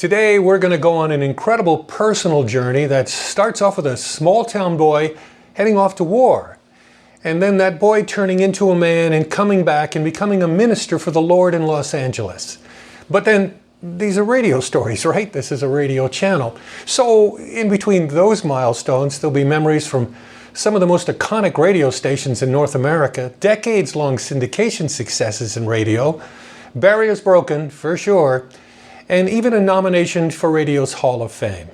Today, we're going to go on an incredible personal journey that starts off with a small town boy heading off to war. And then that boy turning into a man and coming back and becoming a minister for the Lord in Los Angeles. But then these are radio stories, right? This is a radio channel. So in between those milestones, there'll be memories from some of the most iconic radio stations in North America, decades-long syndication successes in radio, barriers broken, for sure, and even a nomination for radio's Hall of Fame.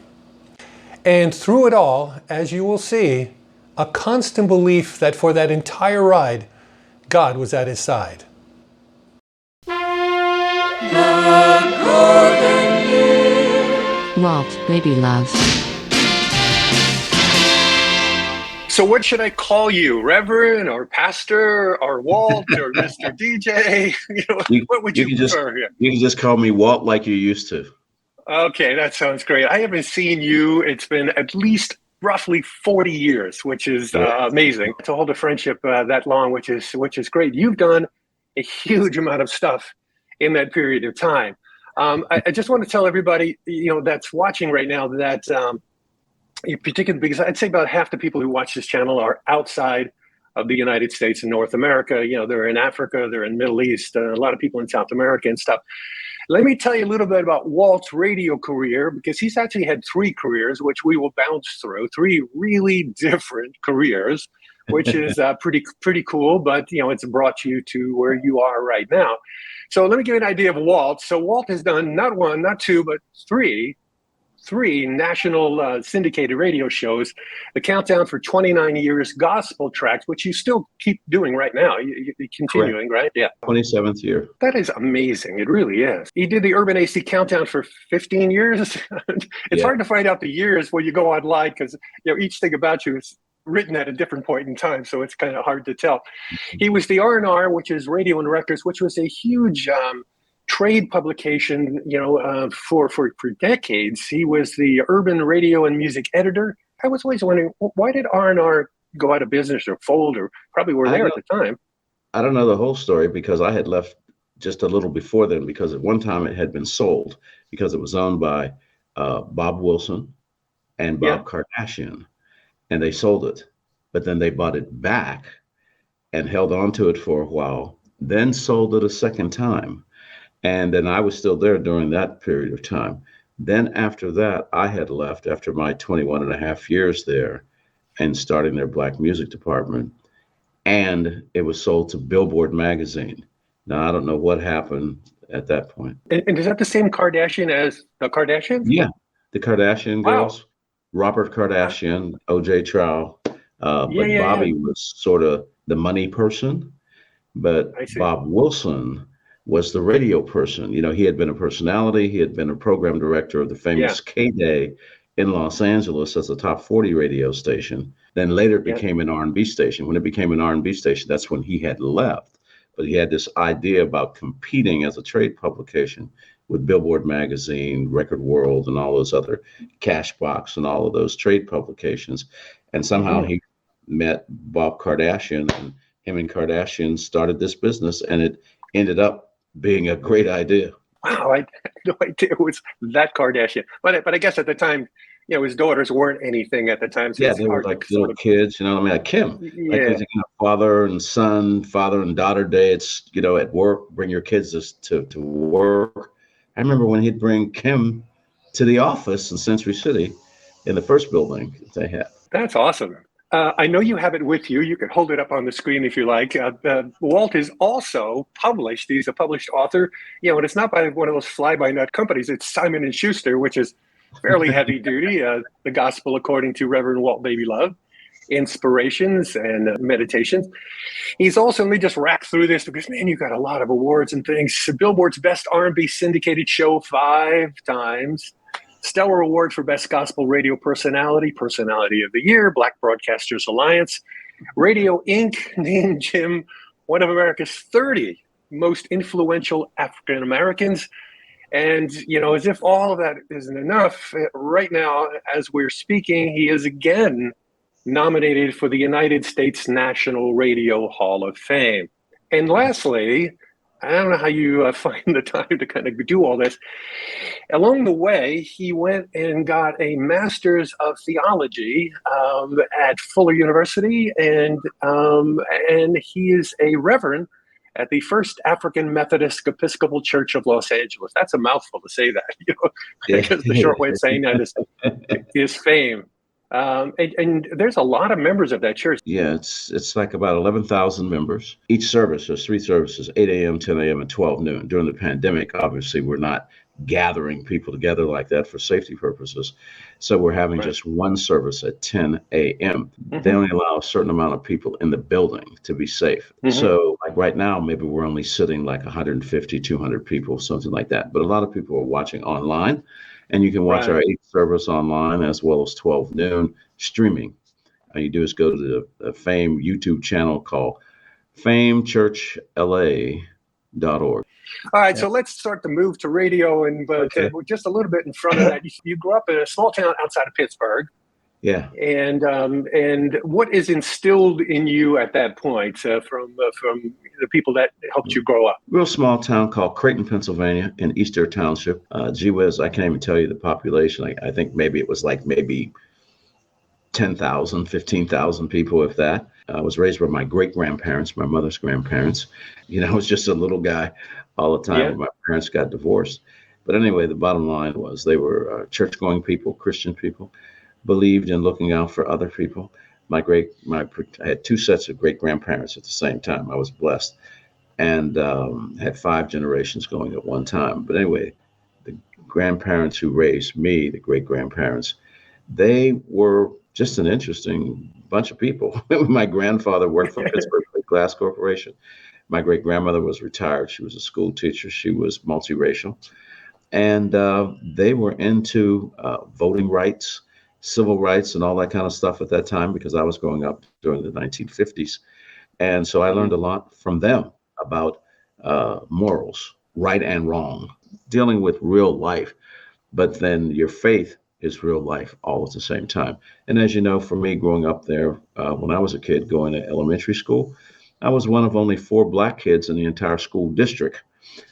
And through it all, as you will see, a constant belief that for that entire ride, God was at his side. Walt Baby Love. So what should I call you? Reverend or Pastor or Walt or Mr. DJ? What would you prefer? You can just call me Walt like you used to. Okay, that sounds great. I haven't seen you. It's been at least roughly 40 years, which is amazing to hold a friendship that long, which is great. You've done a huge amount of stuff in that period of time. I just want to tell everybody, that's watching right now that particularly because I'd say about half the people who watch this channel are outside of the United States and North America. They're in Africa, they're in Middle East, a lot of people in South America and stuff. Let me tell you a little bit about Walt's radio career, because he's actually had 3 careers, which we will bounce through, 3 really different careers, which is pretty cool, but it's brought you to where you are right now. So let me give you an idea of Walt. So Walt has done not 1, not 2, but 3 national syndicated radio shows, the Countdown for 29 years, gospel tracks, which you still keep doing right now. You're continuing, correct. Right? Yeah. 27th year. That is amazing. It really is. He did the Urban AC Countdown for 15 years. It's hard to find out the years when you go online because each thing about you is written at a different point in time, so it's kind of hard to tell. He was the R&R, which is Radio and Records, which was a huge trade publication, for decades. He was the urban radio and music editor. I was always wondering, why did R&R go out of business or fold, or probably were there at the time? I don't know the whole story because I had left just a little before then, because at one time it had been sold because it was owned by Bob Wilson and Bob Kardashian, and they sold it. But then they bought it back and held on to it for a while, then sold it a second time. And then I was still there during that period of time. Then after that, I had left after my 21 and a half years there and starting their black music department. And it was sold to Billboard magazine. Now, I don't know what happened at that point. And is that the same Kardashian as the Kardashians? Yeah, the Kardashian girls, Robert Kardashian, O.J. Trow. Bobby was sort of the money person, but Bob Wilson was the radio person. He had been a personality. He had been a program director of the famous K-Day in Los Angeles as a top 40 radio station. Then later it became an R&B station. When it became an R&B station, that's when he had left. But he had this idea about competing as a trade publication with Billboard magazine, Record World, and all those other Cashbox and all of those trade publications. And somehow he met Bob Kardashian, and him and Kardashian started this business, and it ended up being a great idea. Wow, I had no idea it was that Kardashian. But I guess at the time, his daughters weren't anything at the time. So they were like little kids, like Kim. Like father and son, father and daughter day. It's, at work, bring your kids to work. I remember when he'd bring Kim to the office in Century City in the first building they had. That's awesome. I know you have it with you. You can hold it up on the screen if you like. Walt is also published. He's a published author. And it's not by one of those fly-by-night companies. It's Simon & Schuster, which is fairly heavy duty. The Gospel According to Reverend Walt Baby Love, Inspirations and Meditations. He's also, let me just rack through this because, man, you got a lot of awards and things. Billboard's Best R&B Syndicated Show 5 times. Stellar Award for Best Gospel Radio Personality, Personality of the Year, Black Broadcasters Alliance. Radio Inc. named him one of America's 30 most influential African Americans. And, as if all of that isn't enough, right now, as we're speaking, he is again nominated for the United States National Radio Hall of Fame. And lastly, I don't know how you find the time to kind of do all this. Along the way, he went and got a master's of theology at Fuller University, and he is a reverend at the First African Methodist Episcopal Church of Los Angeles. That's a mouthful to say that, because the short way of saying that is fame. And there's a lot of members of that church. Yeah, it's like about 11,000 members. Each service, there's 3 services, 8 a.m., 10 a.m., and 12 noon. During the pandemic, obviously, we're not gathering people together like that for safety purposes. So we're having just one service at 10 a.m. Mm-hmm. They only allow a certain amount of people in the building to be safe. Mm-hmm. So like right now, maybe we're only sitting like 150, 200 people, something like that. But a lot of people are watching online. And you can watch our 8th service online as well as 12 noon streaming. All you do is go to the Fame YouTube channel called famechurchla.org. All right, so let's start the move to radio, and just a little bit in front of that. You grew up in a small town outside of Pittsburgh. Yeah. And what is instilled in you at that point from the people that helped you grow up? Real small town called Creighton, Pennsylvania, in Easter Township. Gee whiz, I can't even tell you the population. I think maybe it was like maybe 10,000, 15,000 people, if that. I was raised by my great-grandparents, my mother's grandparents. I was just a little guy all the time when my parents got divorced. But anyway, the bottom line was they were church-going people, Christian people, believed in looking out for other people. I had 2 sets of great-grandparents at the same time. I was blessed, and had 5 generations going at one time. But anyway, the grandparents who raised me, the great-grandparents, they were just an interesting bunch of people. My grandfather worked for Pittsburgh Glass Corporation. My great-grandmother was retired. She was a school teacher. She was multiracial. And they were into voting rights, civil rights, and all that kind of stuff at that time, because I was growing up during the 1950s. And so I learned a lot from them about morals, right and wrong, dealing with real life. But then your faith is real life all at the same time. And as you know, for me growing up there, when I was a kid going to elementary school, I was one of only 4 Black kids in the entire school district.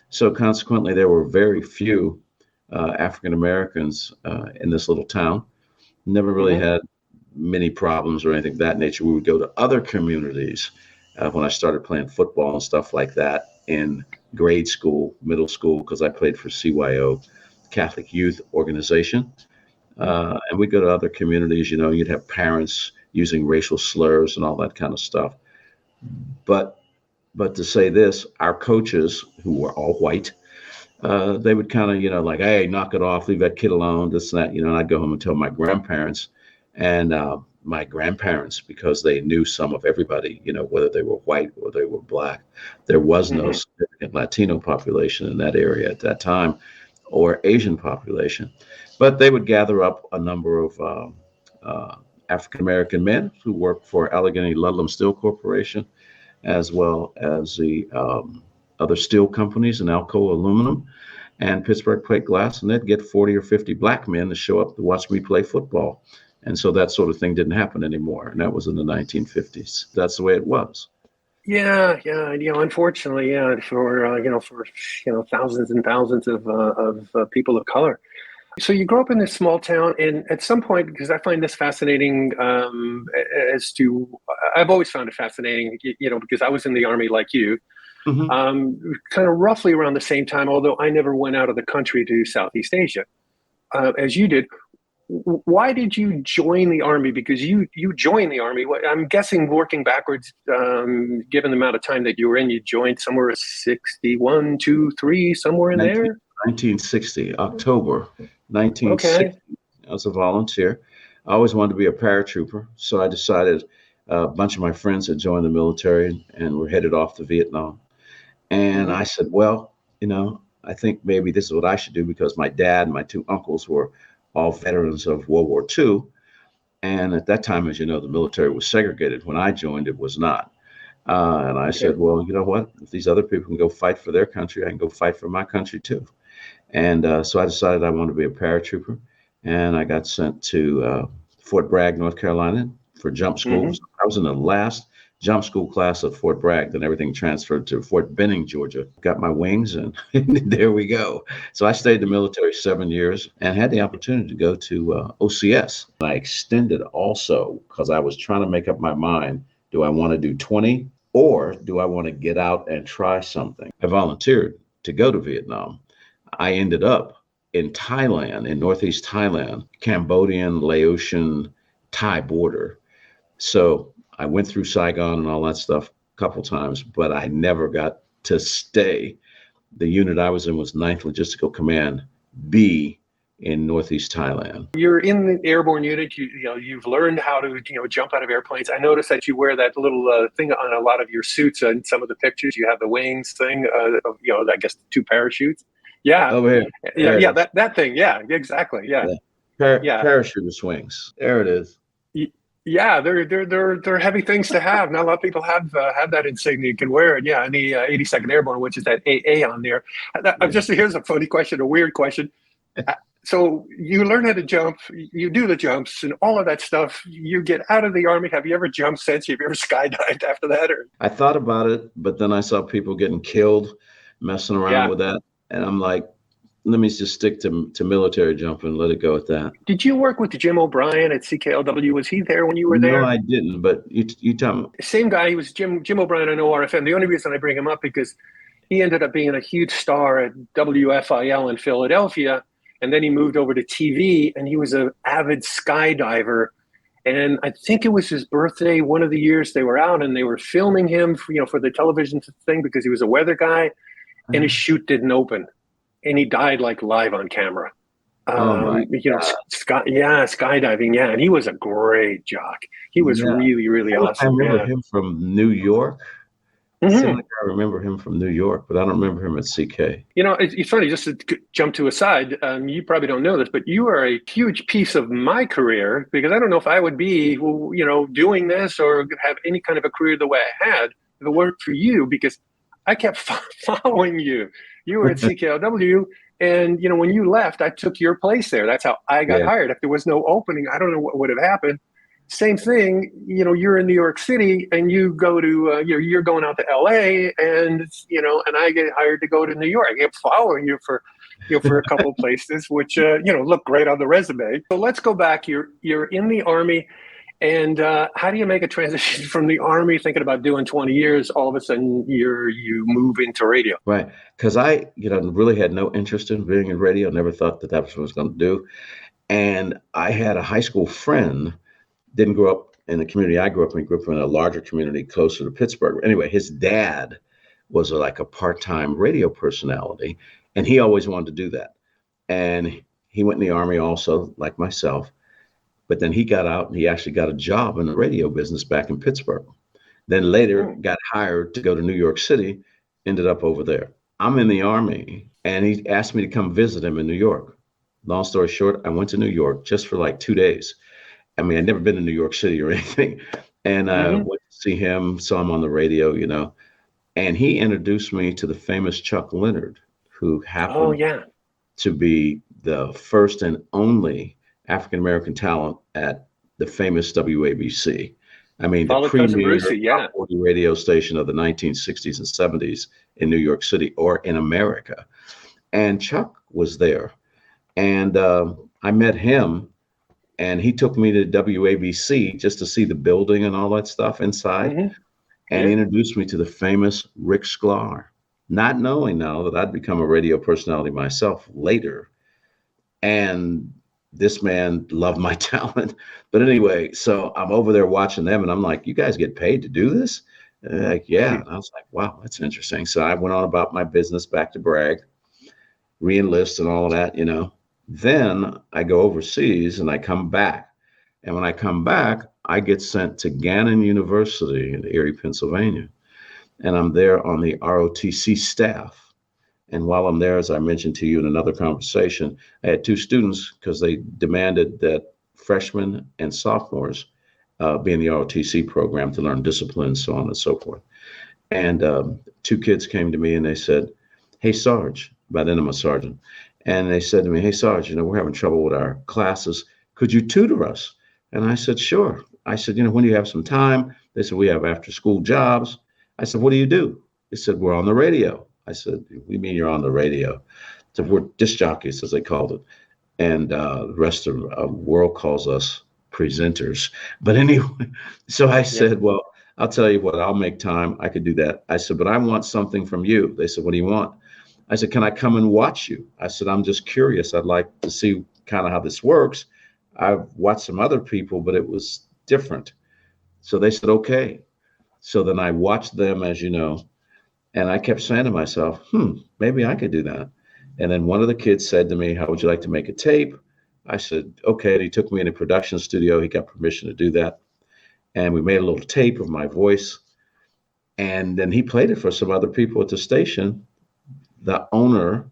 So consequently, there were very few African Americans in this little town. Never really had many problems or anything of that nature. We would go to other communities when I started playing football and stuff like that in grade school, middle school, because I played for CYO, Catholic Youth Organization. And we'd go to other communities, you'd have parents using racial slurs and all that kind of stuff. But to say this, our coaches, who were all white, they would kind of, like, hey, knock it off, leave that kid alone, this and that, and I'd go home and tell my grandparents and my grandparents, because they knew some of everybody, whether they were white or they were Black. There was no significant Latino population in that area at that time, or Asian population. But they would gather up a number of African-American men who worked for Allegheny Ludlam Steel Corporation, as well as the other steel companies and Alcoa Aluminum and Pittsburgh Plate Glass, and they'd get 40 or 50 Black men to show up to watch me play football. And so that sort of thing didn't happen anymore. And that was in the 1950s. That's the way it was. Yeah. Unfortunately, for thousands and thousands of people of color. So you grew up in this small town, and at some point, because I find this fascinating, I've always found it fascinating, because I was in the Army like you, kind of roughly around the same time, although I never went out of the country to Southeast Asia, as you did. Why did you join the Army? Because you joined the Army. I'm guessing, working backwards, given the amount of time that you were in, you joined somewhere 61, 2, 3, somewhere in there? 1960, October 1960. Okay. I was a volunteer. I always wanted to be a paratrooper. So I decided, a bunch of my friends had joined the military and were headed off to Vietnam. And I said, well, I think maybe this is what I should do, because my dad and my 2 uncles were all veterans of World War II. And at that time, as you know, the military was segregated. When I joined, it was not. And I said, well, you know what? If these other people can go fight for their country, I can go fight for my country too. And so I decided I wanted to be a paratrooper. And I got sent to Fort Bragg, North Carolina for jump school. I was in the last jump school class at Fort Bragg, then everything transferred to Fort Benning, Georgia. Got my wings and there we go. So I stayed in the military 7 years and had the opportunity to go to OCS. I extended also because I was trying to make up my mind. Do I want to do 20 or do I want to get out and try something? I volunteered to go to Vietnam. I ended up in Thailand, in Northeast Thailand, Cambodian, Laotian, Thai border. So I went through Saigon and all that stuff a couple times, but I never got to stay. The unit I was in was 9th Logistical Command B in Northeast Thailand. You're in the airborne unit. You've learned how to jump out of airplanes. I noticed that you wear that little thing on a lot of your suits and some of the pictures. You have the wings thing. I guess 2 parachutes. Yeah. Over here. Yeah. That thing. Yeah. Exactly. Yeah. Parachute swings. There it is. Yeah, they're heavy things to have. Not a lot of people have that insignia. You can wear it. Yeah, and the 82nd Airborne, which is that AA on there. Here's a funny question, a weird question. So you learn how to jump, you do the jumps and all of that stuff. You get out of the Army. Have you ever jumped since? Have you ever skydived after that? Or? I thought about it, but then I saw people getting killed messing around with that. And I'm like, let me just stick to military jumping and let it go at that. Did you work with Jim O'Brien at CKLW? Was he there when you were there? No, I didn't, but you tell me. Same guy. He was Jim O'Brien on ORfm. The only reason I bring him up because he ended up being a huge star at WFIL in Philadelphia. And then he moved over to TV and he was an avid skydiver. And I think it was his birthday, one of the years they were out and they were filming him for the television thing because he was a weather guy and his chute didn't open. And he died like live on camera. Skydiving. Yeah. And he was a great jock. He was really, really awesome. I remember him from New York. Mm-hmm. I remember him from New York, but I don't remember him at CK. It's funny, just to jump to a side, you probably don't know this, but you are a huge piece of my career because I don't know if I would be, doing this or have any kind of a career the way I had if it weren't for you because I kept following you. You were at CKLW and, when you left, I took your place there. That's how I got hired. If there was no opening, I don't know what would have happened. Same thing, you're in New York City and you go to, you're going out to LA and, and I get hired to go to New York. I kept following you for a couple of places, which, look great on the resume. So let's go back. You're in the Army and how do you make a transition from the Army thinking about doing 20 years, all of a sudden you move into radio? Right. Because I, really had no interest in being in radio. Never thought that was what I was going to do. And I had a high school friend didn't grow up in the community I grew up in. He grew up in a larger community closer to Pittsburgh. Anyway, his dad was like a part-time radio personality, and he always wanted to do that. And he went in the Army also, like myself. But then he got out and he actually got a job in the radio business back in Pittsburgh. Then later got hired to go to New York City, ended up over there. I'm in the Army, and he asked me to come visit him in New York. Long story short, I went to New York just for like 2 days. I mean, I'd never been to New York City or anything. And I went to see him, saw him on the radio, and he introduced me to the famous Chuck Leonard, who happened to be the first and only African-American talent at the famous WABC. I mean, the premier top 40 radio station of the 1960s and 70s in New York City or in America. And Chuck was there. And I met him. And he took me to WABC just to see the building and all that stuff inside. Mm-hmm. And he introduced me to the famous Rick Sklar, not knowing now that I'd become a radio personality myself later. And this man loved my talent. But anyway, so I'm over there watching them and I'm like, you guys get paid to do this? And they're like, yeah. And I was like, wow, that's interesting. So I went on about my business back to Bragg, re-enlist and all of that, Then I go overseas and I come back. And when I come back, I get sent to Gannon University in Erie, Pennsylvania. And I'm there on the ROTC staff. And while I'm there, as I mentioned to you in another conversation, I had 2 students because they demanded that freshmen and sophomores be in the ROTC program to learn discipline, so on and so forth. And 2 kids came to me and they said, hey, Sarge, by then I'm a sergeant. And they said to me, hey, Sarge, we're having trouble with our classes. Could you tutor us? And I said, sure. I said, when do you have some time? They said, we have after school jobs. I said, what do you do? They said, we're on the radio. I said, what do you mean you're on the radio? So we're disc jockeys, as they called it. And the rest of the world calls us presenters. But anyway, so I said, well, I'll tell you what, I'll make time. I could do that. I said, but I want something from you. They said, what do you want? I said, can I come and watch you? I said, I'm just curious. I'd like to see kind of how this works. I've watched some other people, but it was different. So they said, okay. So then I watched them, as you know, and I kept saying to myself, maybe I could do that. And then one of the kids said to me, how would you like to make a tape? I said, okay. And he took me in a production studio. He got permission to do that. And we made a little tape of my voice. And then he played it for some other people at the station. The owner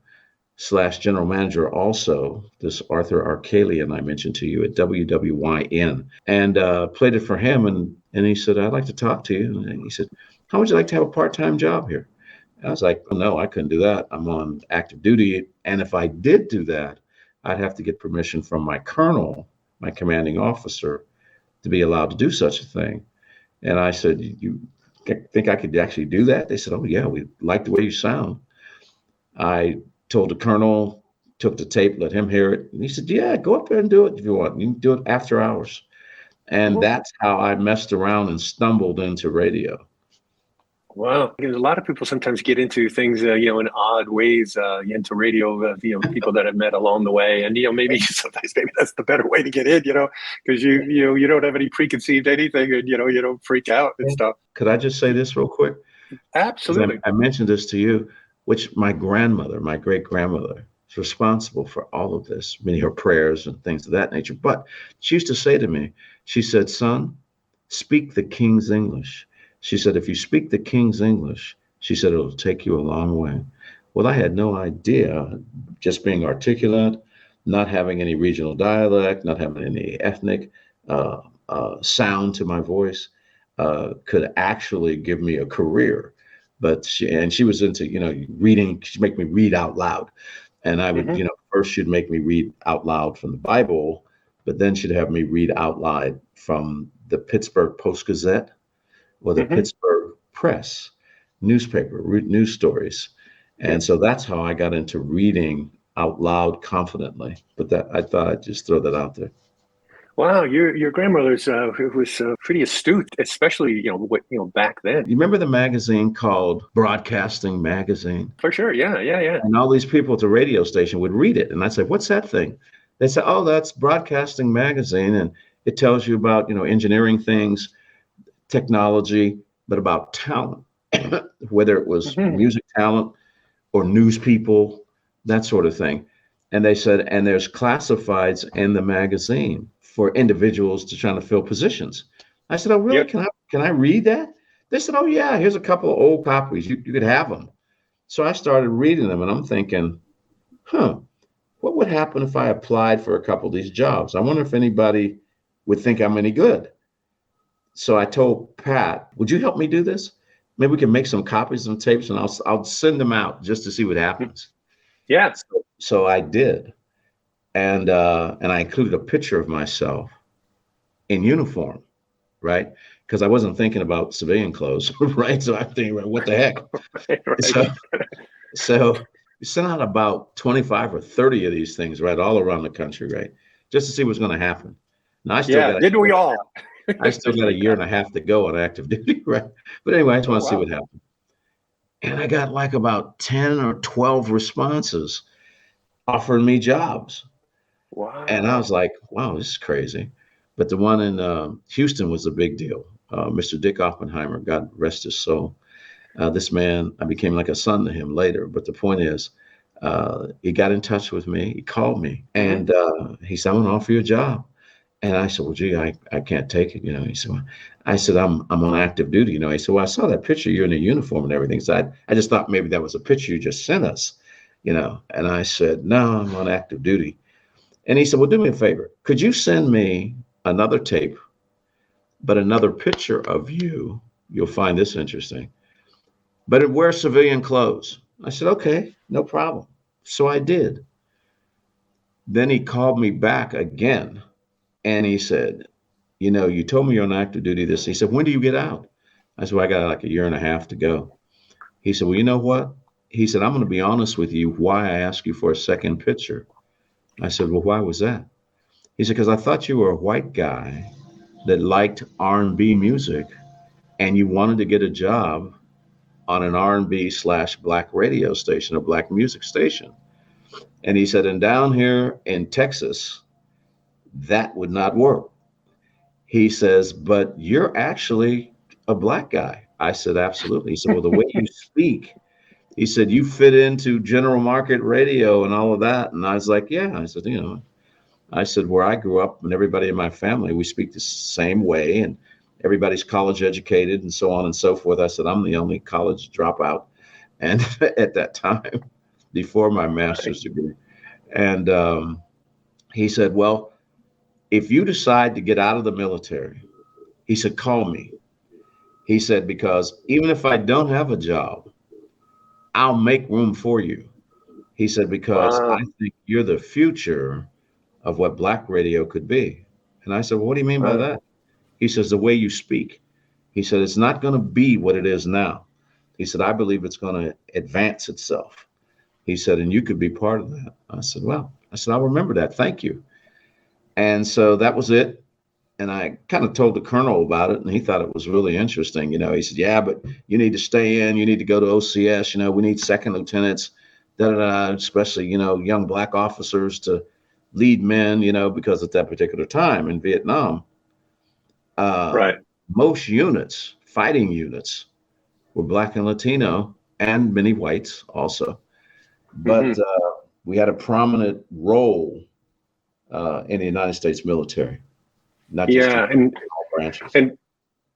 / general manager also, this Arthur Arkalian I mentioned to you at WWYN, and played it for him. And he said, I'd like to talk to you. And he said, how would you like to have a part-time job here? I was like, oh, no, I couldn't do that. I'm on active duty. And if I did do that, I'd have to get permission from my colonel, my commanding officer, to be allowed to do such a thing. And I said, you think I could actually do that? They said, oh, yeah, we like the way you sound. I told the colonel, took the tape, let him hear it. And he said, yeah, go up there and do it if you want. You can do it after hours. And that's how I messed around and stumbled into radio. Wow. Because a lot of people sometimes get into things, in odd ways, into radio, people that I've met along the way. And, maybe sometimes maybe that's the better way to get in, because you don't have any preconceived anything and, you don't freak out and stuff. Could I just say this real quick? Absolutely. I mentioned this to you, which my grandmother, my great grandmother, is responsible for all of this, meaning her prayers and things of that nature. But she used to say to me, she said, son, speak the King's English. She said, if you speak the King's English, she said, it'll take you a long way. Well, I had no idea, just being articulate, not having any regional dialect, not having any ethnic sound to my voice, could actually give me a career. But she was into, reading. She'd make me read out loud. And I would, first she'd make me read out loud from the Bible, but then she'd have me read out loud from the Pittsburgh Post-Gazette or the Pittsburgh Press newspaper, news stories. And so that's how I got into reading out loud confidently. But I thought I'd just throw that out there. Wow, your grandmother's was pretty astute, especially back then. You remember the magazine called Broadcasting Magazine? For sure, yeah. And all these people at the radio station would read it, and I'd say, "What's that thing?" They say, "Oh, that's Broadcasting Magazine, and it tells you about engineering things, technology, but about talent, whether it was music talent or news people, that sort of thing." And they said, and there's classifieds in the magazine for individuals to try to fill positions. I said, oh, really? Yep. Can I read that? They said, oh, yeah, here's a couple of old copies. You could have them. So I started reading them, and I'm thinking, what would happen if I applied for a couple of these jobs? I wonder if anybody would think I'm any good. So I told Pat, would you help me do this? Maybe we can make some copies and tapes, and I'll send them out just to see what happens. Yeah. So I did. And I included a picture of myself in uniform, right? Because I wasn't thinking about civilian clothes, right? So I'm thinking, what the heck? Right. So we sent out about 25 or 30 of these things, right, all around the country, right, just to see what's going to happen. Now, didn't we all? I still got a year and a half to go on active duty, right? But anyway, I just want to see what happened. And I got like about 10 or 12 responses offering me jobs. Wow. And I was like, wow, this is crazy. But the one in Houston was a big deal. Mr. Dick Oppenheimer, God rest his soul. This man, I became like a son to him later. But the point is, he got in touch with me. He called me and he said, I want to offer you a job. And I said, well, gee, I can't take it. He said, well, I said, I'm on active duty. He said, well, I saw that picture. You're in a uniform and everything. So I just thought maybe that was a picture you just sent us, And I said, no, I'm on active duty. And he said, well, do me a favor. Could you send me another tape, but another picture of you? You'll find this interesting. But it wears civilian clothes. I said, okay, no problem. So I did. Then he called me back again. And he said, you know, you told me you're on active duty this. He said, when do you get out? I said, well, I got like a year and a half to go. He said, well, you know what? He said, I'm going to be honest with you why I asked you for a second picture. I said, well, why was that? He said, because I thought you were a white guy that liked R&B music and you wanted to get a job on an R&B/black radio station, a black music station. And he said, and down here in Texas, that would not work. He says, but you're actually a black guy. I said, absolutely. He said, well, the way you speak, he said, you fit into general market radio and all of that. And I was like, yeah. I said, you know, I said, where I grew up and everybody in my family, we speak the same way and everybody's college educated and so on and so forth. I said, I'm the only college dropout. And at that time, before my master's degree. And he said, well, if you decide to get out of the military, he said, call me. He said, because even if I don't have a job, I'll make room for you. He said, because I think you're the future of what black radio could be. And I said, well, what do you mean by that? He says, the way you speak. He said, it's not going to be what it is now. He said, I believe it's going to advance itself. He said, and you could be part of that. I said, well, I'll remember that. Thank you. And so that was it. And I kind of told the colonel about it, and he thought it was really interesting. You know, he said, yeah, but you need to stay in. You need to go to OCS. You know, we need second lieutenants, especially, you know, young black officers to lead men, you know, because at that particular time in Vietnam, most units, fighting units, were black and Latino and many whites also. But we had a prominent role in the United States military. Not just branches.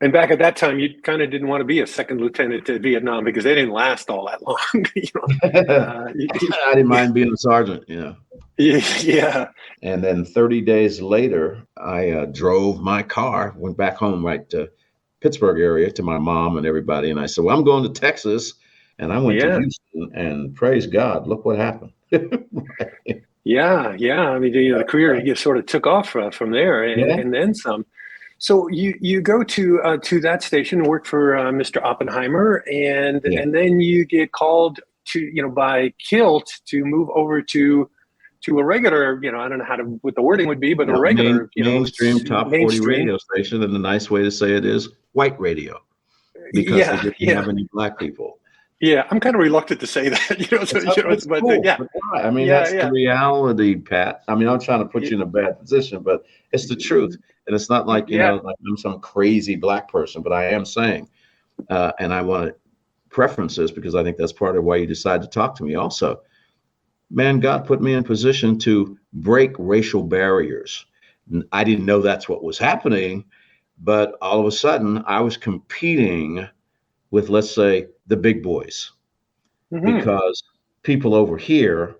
And back at that time, you kind of didn't want to be a second lieutenant to Vietnam because they didn't last all that long. You know? I didn't mind being a sergeant, you know. Yeah. And then 30 days later, I drove my car, went back home right to Pittsburgh area to my mom and everybody. And I said, well, I'm going to Texas. And I went to Houston, and praise God, look what happened. Yeah. I mean, you know, the career you sort of took off from there, and then some. So you go to that station, work for Mr. Oppenheimer, and then you get called to, you know, by Kilt to move over to a regular, you know, I don't know what the wording would be, but a regular mainstream top 40 radio station. And the nice way to say it is white radio, because they didn't have any black people. Yeah, I'm kind of reluctant to say that, you know. So, but cool. I mean, that's the reality, Pat. I mean, I'm trying to put you in a bad position, but it's the truth. And it's not like, you know, like I'm some crazy black person, but I am saying, and I want to preference this because I think that's part of why you decided to talk to me also. Man, God put me in position to break racial barriers. I didn't know that's what was happening, but all of a sudden I was competing with, let's say, the big boys, because people over here,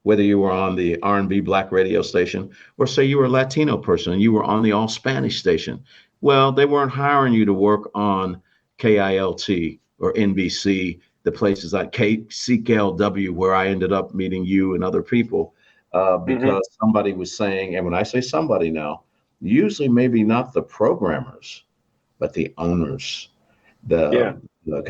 whether you were on the R&B black radio station, or say you were a Latino person and you were on the all Spanish station, well, they weren't hiring you to work on KILT or NBC, the places like CKLW, where I ended up meeting you and other people, because somebody was saying, and when I say somebody now, usually maybe not the programmers, but the owners, the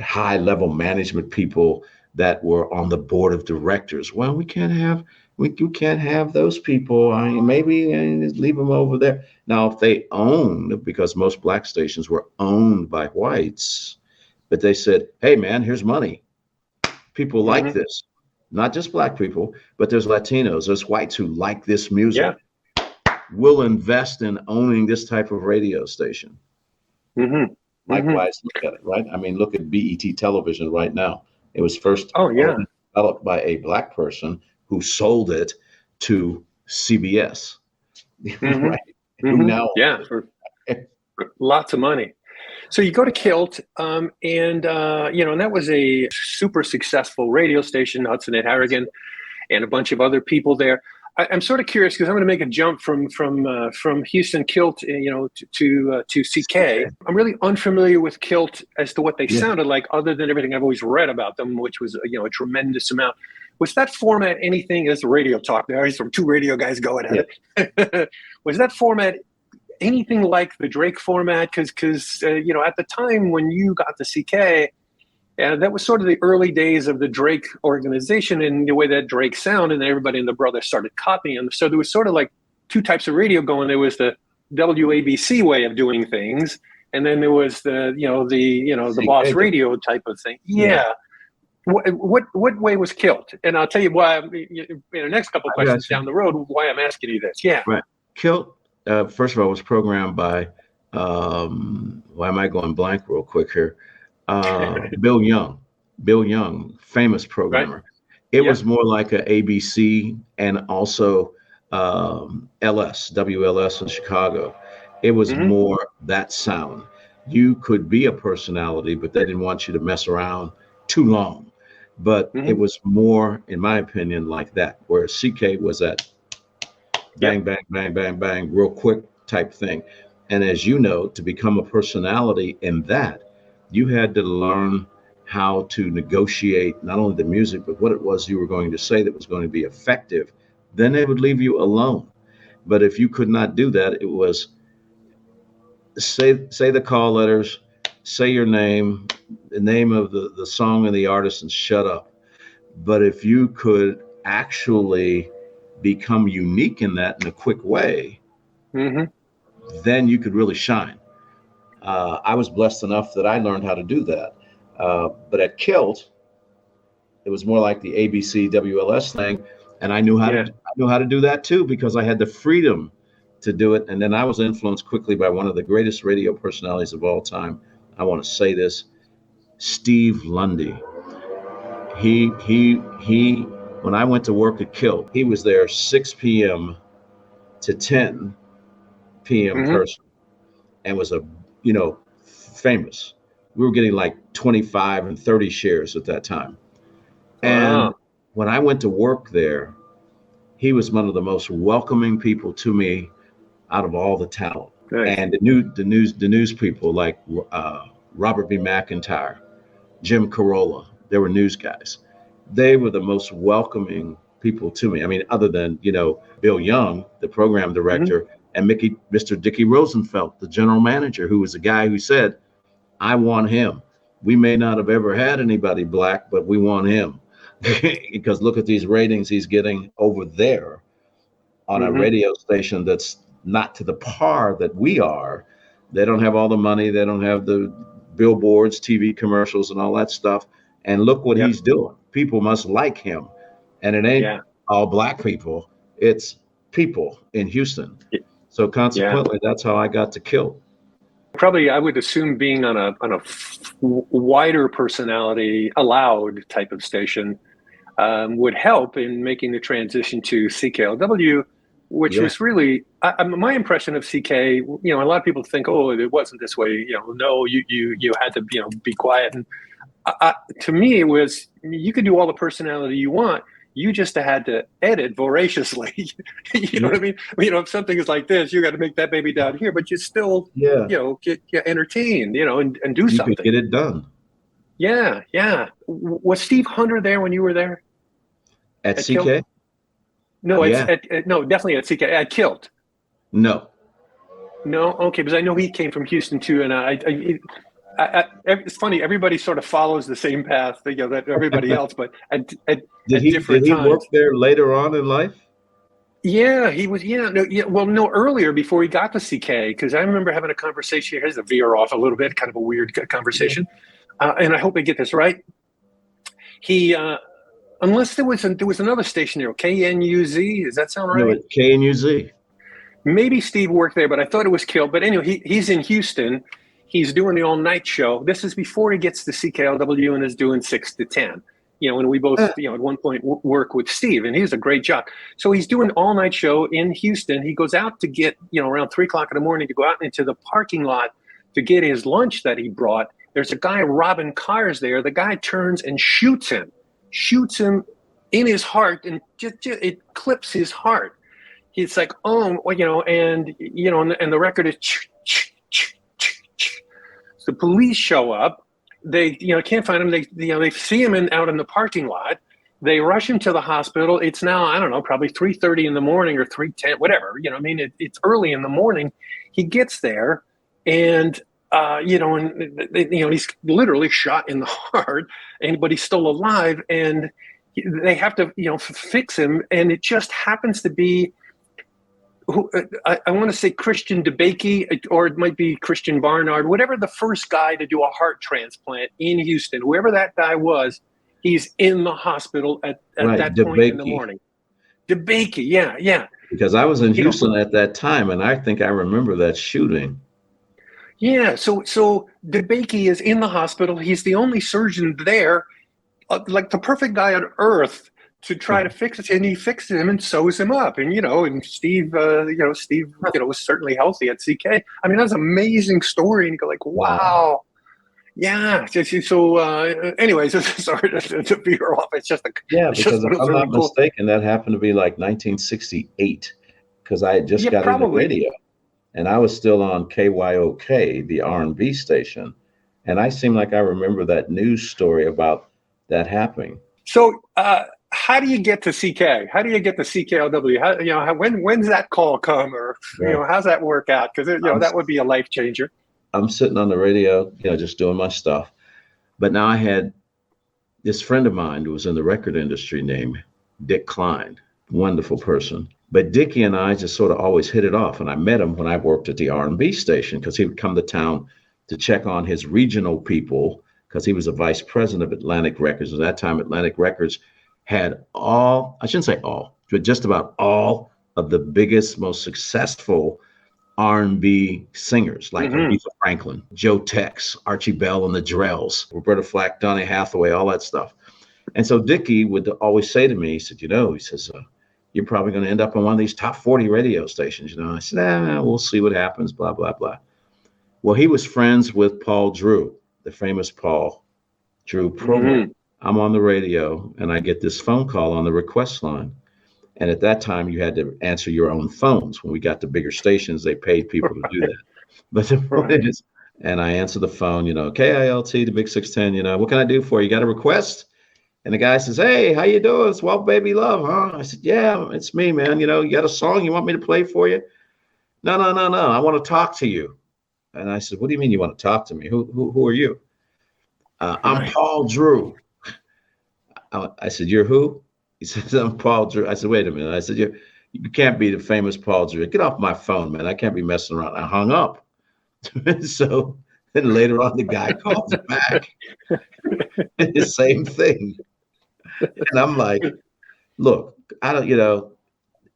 high level management people that were on the board of directors. Well, we can't have those people. I mean, maybe leave them over there. Now, if they owned, because most black stations were owned by whites, but they said, hey man, here's money. People like this, not just black people, but there's Latinos, there's whites who like this music. We'll invest in owning this type of radio station. Likewise, look at it, right? I mean, look at BET television right now. It was first developed by a black person who sold it to CBS, right? Who now for lots of money. So you go to Kilt, and you know, and that was a super successful radio station, Hudson and Harrigan, and a bunch of other people there. I'm sort of curious because I'm going to make a jump from Houston Kilt, you know, to CK. I'm really unfamiliar with Kilt as to what they sounded like, other than everything I've always read about them, which was, you know, a tremendous amount. Was that format anything as radio talk? There are some two radio guys going at it. Was that format anything like the Drake format? Because you know, at the time when you got the CK, that was sort of the early days of the Drake organization and the way that Drake sounded, and everybody and the brothers started copying him. So there was sort of like two types of radio going. There was the WABC way of doing things, and then there was the Boss Radio type of thing. Yeah. What way was Kilt? And I'll tell you why. In the next couple of questions down the road, why I'm asking you this. Yeah. Right. Kilt, first of all, was programmed by. Why am I going blank real quick here? Bill Young, famous programmer. Right. It was more like a ABC and also WLS in Chicago. It was more that sound. You could be a personality, but they didn't want you to mess around too long. But it was more, in my opinion, like that, where CK was that bang, bang, bang, bang, bang, real quick type thing. And as you know, to become a personality in that, you had to learn how to negotiate not only the music, but what it was you were going to say that was going to be effective. Then they would leave you alone. But if you could not do that, it was say the call letters, say your name, the name of the song and the artist, and shut up. But if you could actually become unique in that in a quick way, then you could really shine. I was blessed enough that I learned how to do that. But at Kilt, it was more like the ABC WLS thing, and I knew how to do that too, because I had the freedom to do it. And then I was influenced quickly by one of the greatest radio personalities of all time. I want to say this, Steve Lundy. He when I went to work at Kilt, he was there 6 p.m. to 10 p.m. person, and was famous. We were getting like 25 and 30 shares at that time. And when I went to work there, he was one of the most welcoming people to me out of all the talent. Nice. And the news people like Robert B. McIntyre, Jim Carolla, they were news guys. They were the most welcoming people to me. I mean, other than, Bill Young, the program director, and Mr. Dickie Rosenfeld, the general manager, who was the guy who said, I want him. We may not have ever had anybody black, but we want him. Because look at these ratings he's getting over there on a radio station that's not to the par that we are. They don't have all the money. They don't have the billboards, TV commercials, and all that stuff. And look what he's doing. People must like him. And it ain't all black people. It's people in Houston. So consequently, that's how I got to Kilt. Probably, I would assume being on a wider personality allowed type of station would help in making the transition to CKLW, which was really my impression of CK. A lot of people think, oh, it wasn't this way. No, you had to be quiet. And to me, it was, you could do all the personality you want. You just had to edit voraciously. You know what I mean? If something is like this, you got to make that baby down here, but you still, get entertained, and do something. You could get it done. Yeah. Was Steve Hunter there when you were there? At CK? Kilt? No, no, definitely at CK. At Kilt. No. Okay, because I know he came from Houston too, and it's funny. Everybody sort of follows the same path, that everybody else, but at different times. Did he work there later on in life? Yeah, he was. No, earlier, before he got to CK, because I remember having a conversation. Here's a veer off a little bit, kind of a weird conversation, and I hope I get this right. He, unless there was another station there, KNUZ. Does that sound right? No, KNUZ. Maybe Steve worked there, but I thought it was Kilt. But anyway, he's in Houston. He's doing the all-night show. This is before he gets to CKLW and is doing 6 to 10. And we both, at one point work with Steve, and he's a great job. So he's doing an all-night show in Houston. He goes out to get, around 3 o'clock in the morning to go out into the parking lot to get his lunch that he brought. There's a guy robbing cars there. The guy turns and shoots him in his heart, and just it clips his heart. He's like, and the record is. The police show up. They, can't find him. They see him out in the parking lot. They rush him to the hospital. It's now, I don't know, probably 3:30 in the morning or 3:10, whatever. I mean, it's early in the morning. He gets there, and he's literally shot in the heart, but he's still alive, and they have to, fix him, and it just happens to be I want to say Christian DeBakey, or it might be Christian Barnard, whatever the first guy to do a heart transplant in Houston, whoever that guy was, he's in the hospital at right, that point in the morning. DeBakey, yeah. Because I was in Houston at that time, and I think I remember that shooting. Yeah, so DeBakey is in the hospital. He's the only surgeon there, like the perfect guy on earth to try to fix it, and he fixes him and sews him up. And and Steve, was certainly healthy at CK. I mean, that's an amazing story, and you go like, wow. Yeah. So, anyways, sorry to veer off. It's just because if I'm not mistaken, that happened to be like 1968, because I had just got into radio, and I was still on KYOK, the R&B station, and I seem like I remember that news story about that happening. So, how do you get to CK? How do you get to CKLW? When's that call come, or how's that work out? Because that would be a life changer. I'm sitting on the radio, just doing my stuff. But now I had this friend of mine who was in the record industry named Dick Klein, wonderful person. But Dickie and I just sort of always hit it off. And I met him when I worked at the R&B station, because he would come to town to check on his regional people, because he was a vice president of Atlantic Records. At that time, Atlantic Records had I shouldn't say all, but just about all of the biggest, most successful R&B singers, like Aretha Franklin, Joe Tex, Archie Bell and the Drells, Roberta Flack, Donny Hathaway, all that stuff. And so Dickie would always say to me, he said, you're probably going to end up on one of these top 40 radio stations. I said, we'll see what happens, blah, blah, blah. Well, he was friends with Paul Drew, the famous Paul Drew promo. I'm on the radio, and I get this phone call on the request line. And at that time, you had to answer your own phones. When we got to bigger stations, they paid people to do that. But the point is, and I answer the phone, KILT, the Big 610, what can I do for you? You got a request? And the guy says, hey, how you doing? It's Walt Baby Love, huh? I said, yeah, it's me, man. You got a song you want me to play for you? No. I want to talk to you. And I said, what do you mean you want to talk to me? Who are you? I'm Paul Drew. I said, you're who? He says, I'm Paul Drew. I said, wait a minute. I said, you can't be the famous Paul Drew. Get off my phone, man. I can't be messing around. I hung up. So then later on, the guy calls back. The same thing. And I'm like, look, I don't,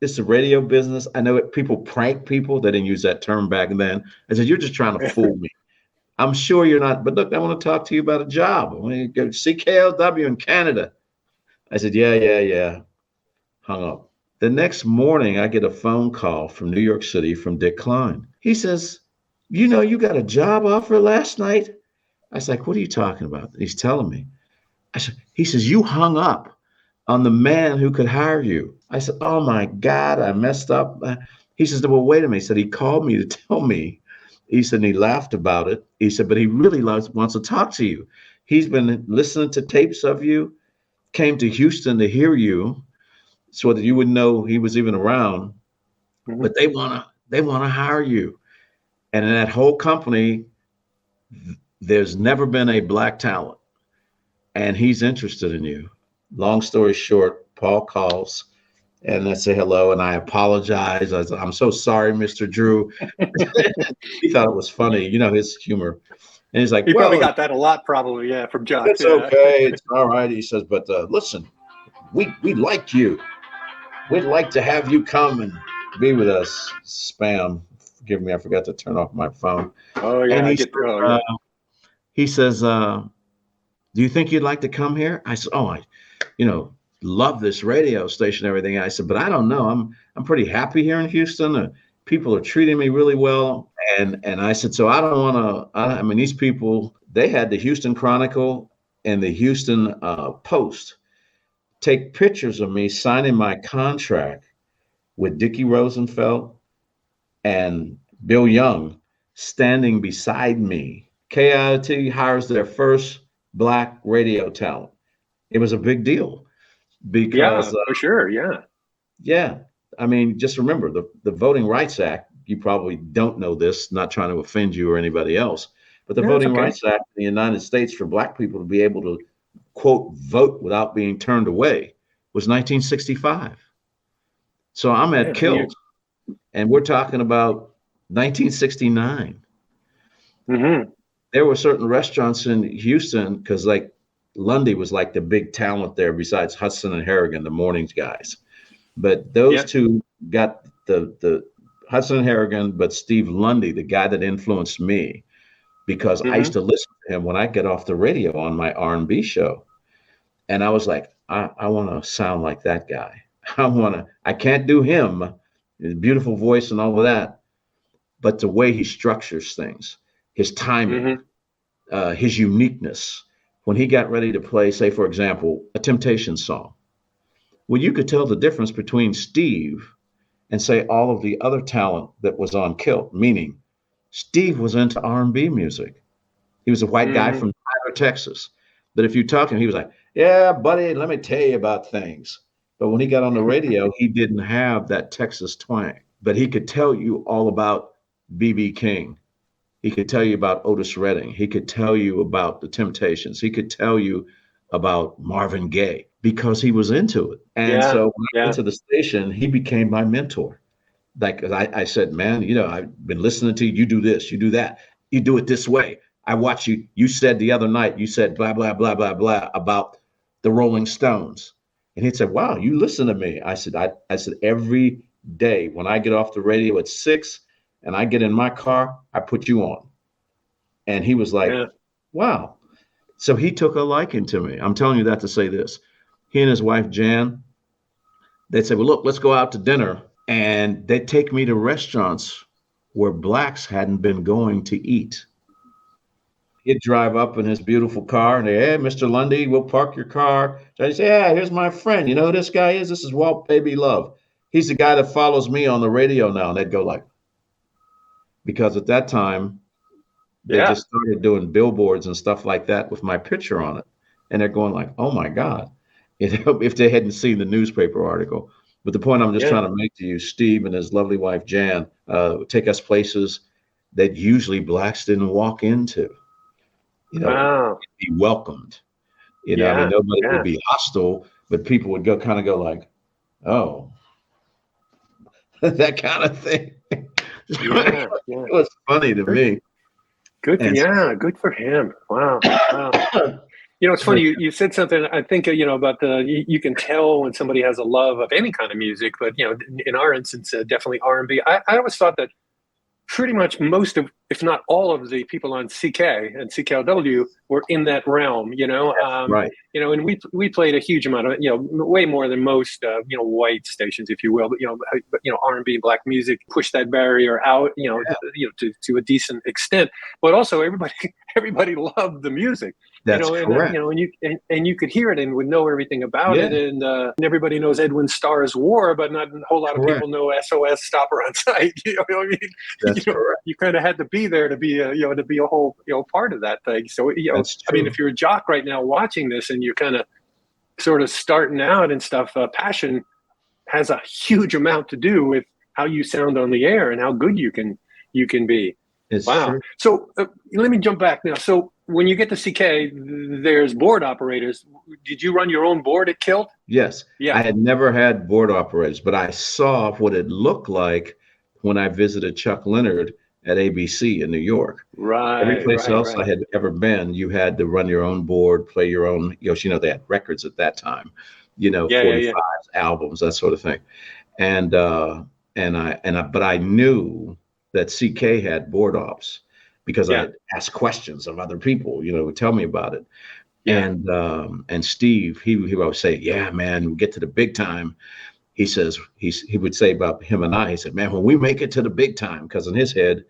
it's a radio business. I know people prank people. They didn't use that term back then. I said, you're just trying to fool me. I'm sure you're not. But look, I want to talk to you about a job. I want to go to CKLW in Canada. I said, yeah. Hung up. The next morning, I get a phone call from New York City from Dick Klein. He says, you got a job offer last night? I was like, what are you talking about? He's telling me. He says, you hung up on the man who could hire you. I said, oh my God, I messed up. He says, well, wait a minute. He said, he called me to tell me. He said, and he laughed about it. He said, but he really wants to talk to you. He's been listening to tapes of you, came to Houston to hear you so that you would know he was even around, but they want to hire you. And in that whole company, there's never been a black talent, and he's interested in you. Long story short, Paul calls and I say hello, and I apologize. I'm so sorry, Mr. Drew. He thought it was funny, his humor. And he's like, he probably got that a lot, probably, from John. It's okay. It's all right. He says, but listen, we like you. We'd like to have you come and be with us. Spam. Forgive me. I forgot to turn off my phone. Oh, yeah. And he says, do you think you'd like to come here? I said, I love this radio station and everything. I said, but I don't know. I'm pretty happy here in Houston. People are treating me really well. And I said, so I don't want to, these people, they had the Houston Chronicle and the Houston Post take pictures of me signing my contract with Dickie Rosenfeld and Bill Young standing beside me. KILT hires their first black radio talent. It was a big deal. because for sure. yeah, I mean, just remember the Voting Rights Act. You probably don't know this, not trying to offend you or anybody else, but the No, it's Voting okay. Rights Act in the United States for Black people to be able to, quote, vote without being turned away was 1965. So I'm at Kilt, and we're talking about 1969. Mm-hmm. There were certain restaurants in Houston because like Lundy was like the big talent there besides Hudson and Harrigan, the mornings guys. But those two got the Hudson and Harrigan, but Steve Lundy, the guy that influenced me, because I used to listen to him when I get off the radio on my R&B show. And I was like, I want to sound like that guy. I can't do him, his beautiful voice and all of that, but the way he structures things, his timing, his uniqueness. When he got ready to play, say, for example, a Temptation song, well, you could tell the difference between Steve and say all of the other talent that was on Kilt, meaning Steve was into R&B music. He was a white guy from Tyler, Texas. But if you talk to him, he was like, yeah, buddy, let me tell you about things. But when he got on the radio, he didn't have that Texas twang. But he could tell you all about B.B. King. He could tell you about Otis Redding. He could tell you about the Temptations. He could tell you about Marvin Gaye because he was into it. And so when I went to the station, he became my mentor. Like I said, man, you know, I've been listening to you. You do this, you do that, you do it this way. I watch you. You said the other night, you said blah, blah, blah, blah, blah about the Rolling Stones. And he said, wow, you listen to me. I said, I said, every day when I get off the radio at 6 and I get in my car, I put you on. And he was like, wow. So he took a liking to me. I'm telling you that to say this. He and his wife, Jan, they'd say, well, look, let's go out to dinner. And they'd take me to restaurants where Blacks hadn't been going to eat. He'd drive up in his beautiful car and say, hey, Mr. Lundy, we'll park your car. So I'd say, yeah, here's my friend. You know who this guy is? This is Walt Baby Love. He's the guy that follows me on the radio now. And they'd go like, because at that time, they just started doing billboards and stuff like that with my picture on it. And they're going like, oh my God, if they hadn't seen the newspaper article. But the point I'm just trying to make to you, Steve and his lovely wife, Jan, take us places that usually Blacks didn't walk into. You know, be welcomed. You know, I mean, nobody would be hostile, but people would kind of go like, oh, that kind of thing. It was funny to me. Good for him. Wow. You know, it's funny. You said something. I think about you can tell when somebody has a love of any kind of music, but in our instance, definitely R&B. I always thought that pretty much most of, if not all of the people on CK and CKLW were in that realm. Right. And we played a huge amount of way more than most white stations, if you will. But R&B, black music pushed that barrier out. To a decent extent, but also everybody loved the music. That's correct. And you could hear it and would know everything about it, and everybody knows Edwin Starr's War, but not a whole lot of people know SOS Stopper on Sight. That's correct. You kind of had to be there to be a whole part of that thing. So I mean, if you're a jock right now watching this and you're kind of sort of starting out and stuff, passion has a huge amount to do with how you sound on the air and how good you can be. It's true. So let me jump back now. So when you get to CK, there's board operators. Did you run your own board at Kilt? Yes. I had never had board operators, but I saw what it looked like when I visited Chuck Leonard at ABC in New York. Right. Every place else I had ever been, you had to run your own board, play your own, they had records at that time, 45 albums, that sort of thing. But I knew that CK had board ops because I asked questions of other people, would tell me about it. And Steve, he would always say, yeah, man, we get to the big time. He says, he would say about him and I, he said, man, when we make it to the big time, because in his head,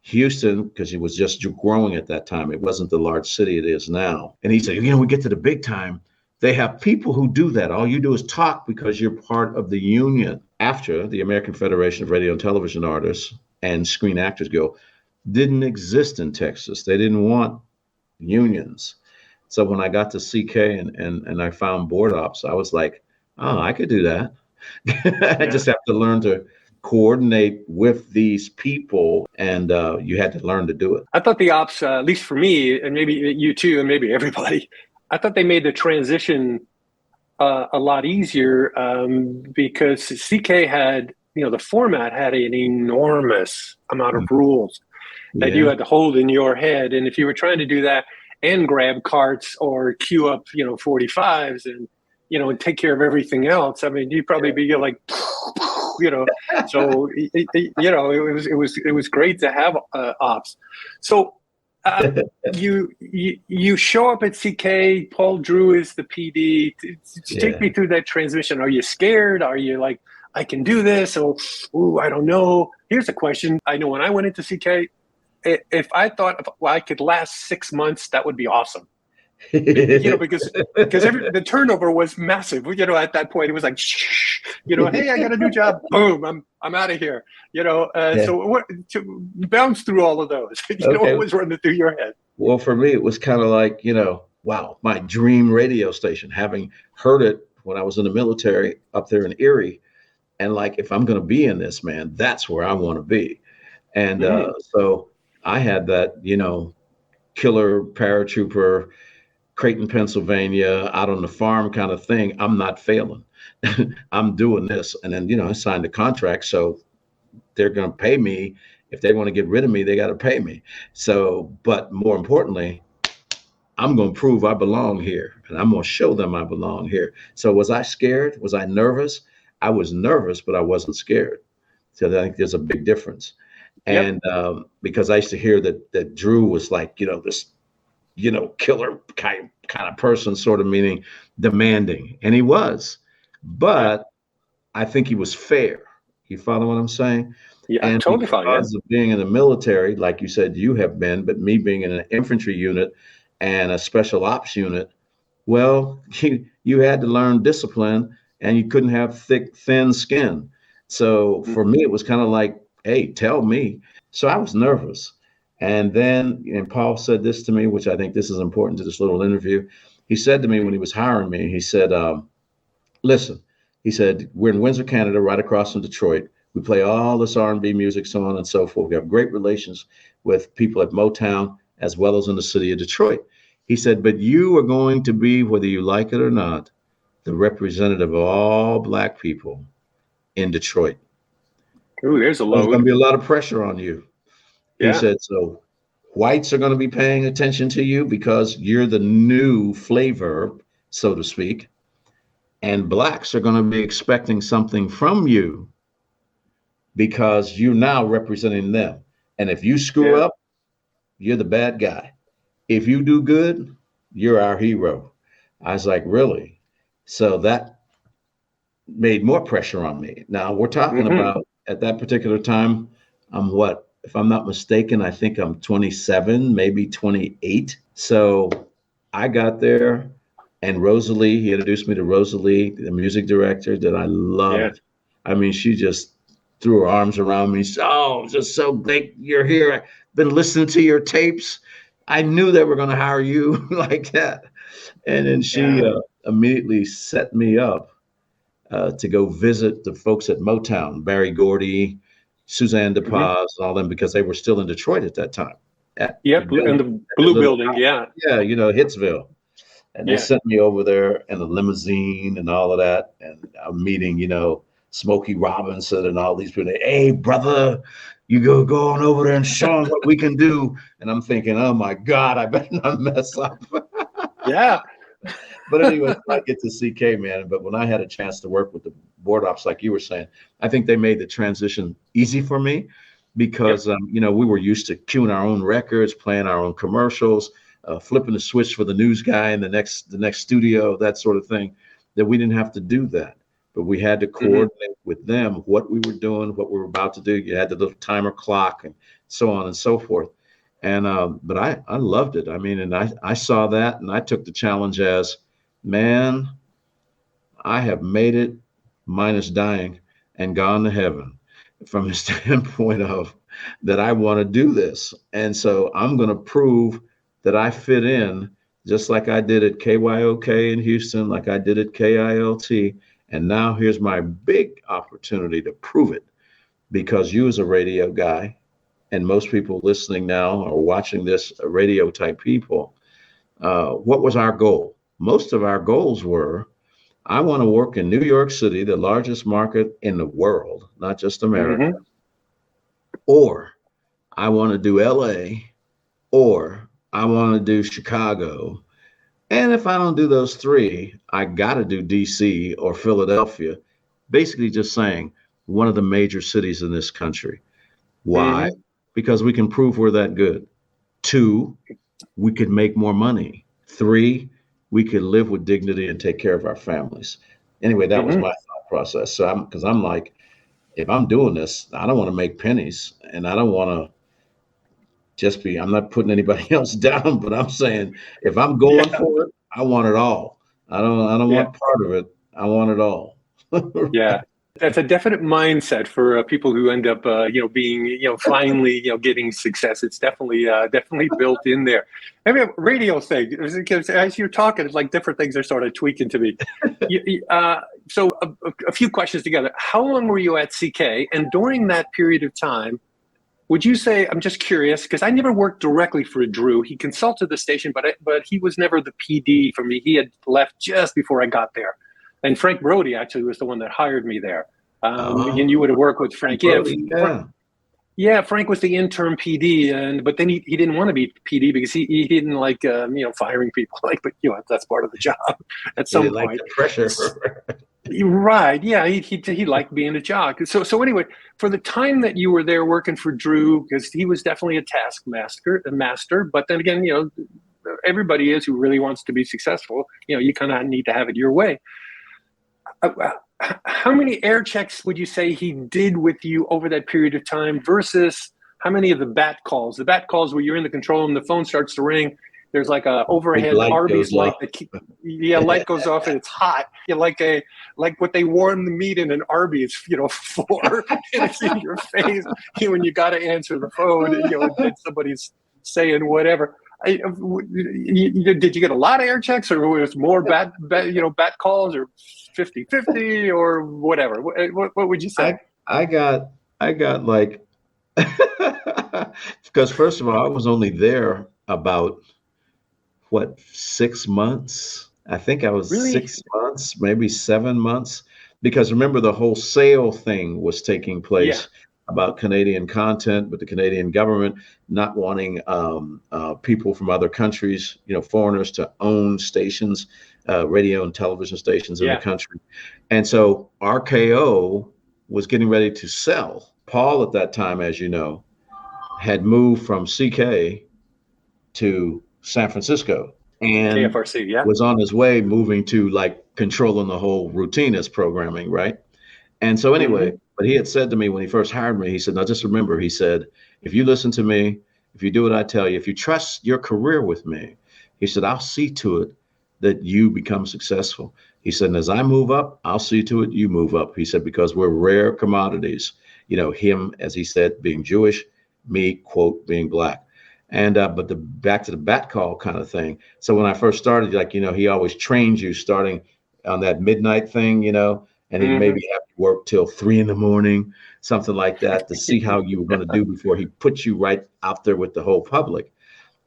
Houston, because he was just growing at that time, it wasn't the large city it is now. And he said, we get to the big time. They have people who do that. All you do is talk because you're part of the union. After the American Federation of Radio and Television Artists and Screen Actors Guild didn't exist in Texas. They didn't want unions. So when I got to CK and I found board ops, I was like, oh, I could do that. I Yeah. just have to learn to coordinate with these people, and you had to learn to do it. I thought the ops, at least for me, and maybe you too, and maybe everybody, I thought they made the transition a lot easier because CK had, the format had an enormous amount of rules that you Yeah. had to hold in your head. And if you were trying to do that and grab carts or queue up, 45s and take care of everything else, I mean, you'd probably be like, so, it was great to have ops. So, uh, you show up at CK. Paul Drew is the PD. Take Yeah. me through that transition. Are you scared? Are you like, I can do this? Or, ooh, I don't know. Here's a question. I know when I went into CK, if I thought I could last 6 months, that would be awesome. Because the turnover was massive. At that point, it was like, hey, I got a new job. Boom, I'm out of here. Yeah. So what to bounce through all of those? What Okay. was running through your head? Well, for me, it was kind of like, wow, my dream radio station, having heard it when I was in the military up there in Erie. And like, if I'm going to be in this, man, that's where I want to be. And so I had that, killer paratrooper, Creighton, Pennsylvania, out on the farm kind of thing. I'm not failing. I'm doing this. And then, I signed a contract. So they're going to pay me. If they want to get rid of me, they got to pay me. So, but more importantly, I'm going to prove I belong here and I'm going to show them I belong here. So, was I scared? Was I nervous? I was nervous, but I wasn't scared. So, I think there's a big difference. Yep. And because I used to hear that Drew was like, this, killer kind of person, sort of meaning demanding. And he was. Yeah. But I think he was fair. You follow what I'm saying? Yeah. And Totally fine. Yeah. because of being in the military, like you said, you have been, but me being in an infantry unit and a special ops unit, well, you had to learn discipline and you couldn't have thick, thin skin. So for me, it was kind of like, hey, tell me. So I was nervous. And Paul said this to me, which I think this is important to this little interview. He said to me when he was hiring me, he said, listen, he said, we're in Windsor, Canada, right across from Detroit. We play all this R&B music, so on and so forth. We have great relations with people at Motown as well as in the city of Detroit. He said, but you are going to be, whether you like it or not, the representative of all Black people in Detroit. Ooh, there's a There's going load. to be a lot of pressure on you. He Yeah. said, so whites are going to be paying attention to you because you're the new flavor, so to speak. And Blacks are going to be expecting something from you because you're now representing them. And if you screw Yeah. up, you're the bad guy. If you do good, you're our hero. I was like, really? So that made more pressure on me. Now we're talking about at that particular time, I'm what? If I'm not mistaken, I think I'm 27, maybe 28. So I got there and Rosalie, he introduced me to Rosalie, the music director that I Yeah. loved. I mean, she just threw her arms around me. Oh, just so great you're here. I've been listening to your tapes. I knew they were going to hire you like that. And then she Yeah. immediately set me up to go visit the folks at Motown, Barry Gordy, Suzanne DePaz, and all them, because they were still in Detroit at that time. At the Yep. And building, the at the blue little building. house. Yeah. Yeah, Hitsville. And they Yeah. sent me over there in a limousine and all of that. And I'm meeting, Smokey Robinson and all these people. Hey, brother, you go on over there and show them what we can do. And I'm thinking, oh my God, I better not mess up. Yeah. But anyway, I get to CK, man. But when I had a chance to work with the board ops, like you were saying, I think they made the transition easy for me Yep. because, we were used to queuing our own records, playing our own commercials, flipping the switch for the news guy in the next studio, that sort of thing, that we didn't have to do that. But we had to coordinate with them what we were doing, what we were about to do. You had the little timer clock and so on and so forth. And but I loved it. I mean, and I saw that and I took the challenge as, man, I have made it minus dying and gone to heaven from the standpoint of that I want to do this. And so I'm going to prove that I fit in just like I did at KYOK in Houston, like I did at KILT, And now here's my big opportunity to prove it, because you as a radio guy, and most people listening now or watching this, radio type people, what was our goal? Most of our goals were, I want to work in New York City, the largest market in the world, not just America, or I want to do LA, or I want to do Chicago. And if I don't do those three, I got to do DC or Philadelphia. Basically, just saying one of the major cities in this country. Why? Because we can prove we're that good. 2, we could make more money. 3, we could live with dignity and take care of our families. Anyway, that was my thought process. So I'm like, if I'm doing this, I don't want to make pennies, and I don't want to just be, I'm not putting anybody else down, but I'm saying if I'm going for it, I want it all. I don't want part of it. I want it all. Yeah. That's a definite mindset for people who end up, being, finally, getting success. It's definitely built in there. I mean, radio thing, because as you're talking, it's like different things are sort of tweaking to me. So a few questions together. How long were you at CK? And during that period of time, would you say, I'm just curious, because I never worked directly for Drew. He consulted the station, but he was never the PD for me. He had left just before I got there. And Frank Brody actually was the one that hired me there. And you would have worked with Frank. Frank was the interim PD, but then he didn't want to be PD because he didn't like firing people. But that's part of the job at some point. Like the pressure. Right? Yeah, he liked being a jock. So anyway, for the time that you were there working for Drew, because he was definitely a taskmaster, master. But then again, everybody is who really wants to be successful. You kind of need to have it your way. How many air checks would you say he did with you over that period of time versus how many of the bat calls? The bat calls where you're in the control room, the phone starts to ring. There's like a overhead Arby's light. Light goes off and it's hot. Like what they warm the meat in an Arby's, for, and it's in your face. When you got to answer the phone, and somebody's saying whatever. Did you get a lot of air checks, or was more bat calls, or 50-50 or whatever? What would you say? I got like, because first of all, I was only there about 6 months. I think I was really? 6 months, maybe 7 months, because remember the whole sale thing was taking place. About Canadian content, but the Canadian government not wanting people from other countries, foreigners, to own stations, radio and television stations in the country. And so RKO was getting ready to sell. Paul at that time, as you know, had moved from CK to San Francisco and KFRC, was on his way moving to like controlling the whole routine as programming, right? And so anyway, but he had said to me when he first hired me, he said, now just remember, he said, if you listen to me, if you do what I tell you, if you trust your career with me, he said, I'll see to it that you become successful. He said, and as I move up, I'll see to it you move up. He said, because we're rare commodities, him, as he said, being Jewish, me, quote, being black. And but back to the bat call kind of thing. So when I first started, he always trains you starting on that midnight thing, and he'd maybe have to work till 3 a.m, something like that, to see how you were going to do before he put you right out there with the whole public.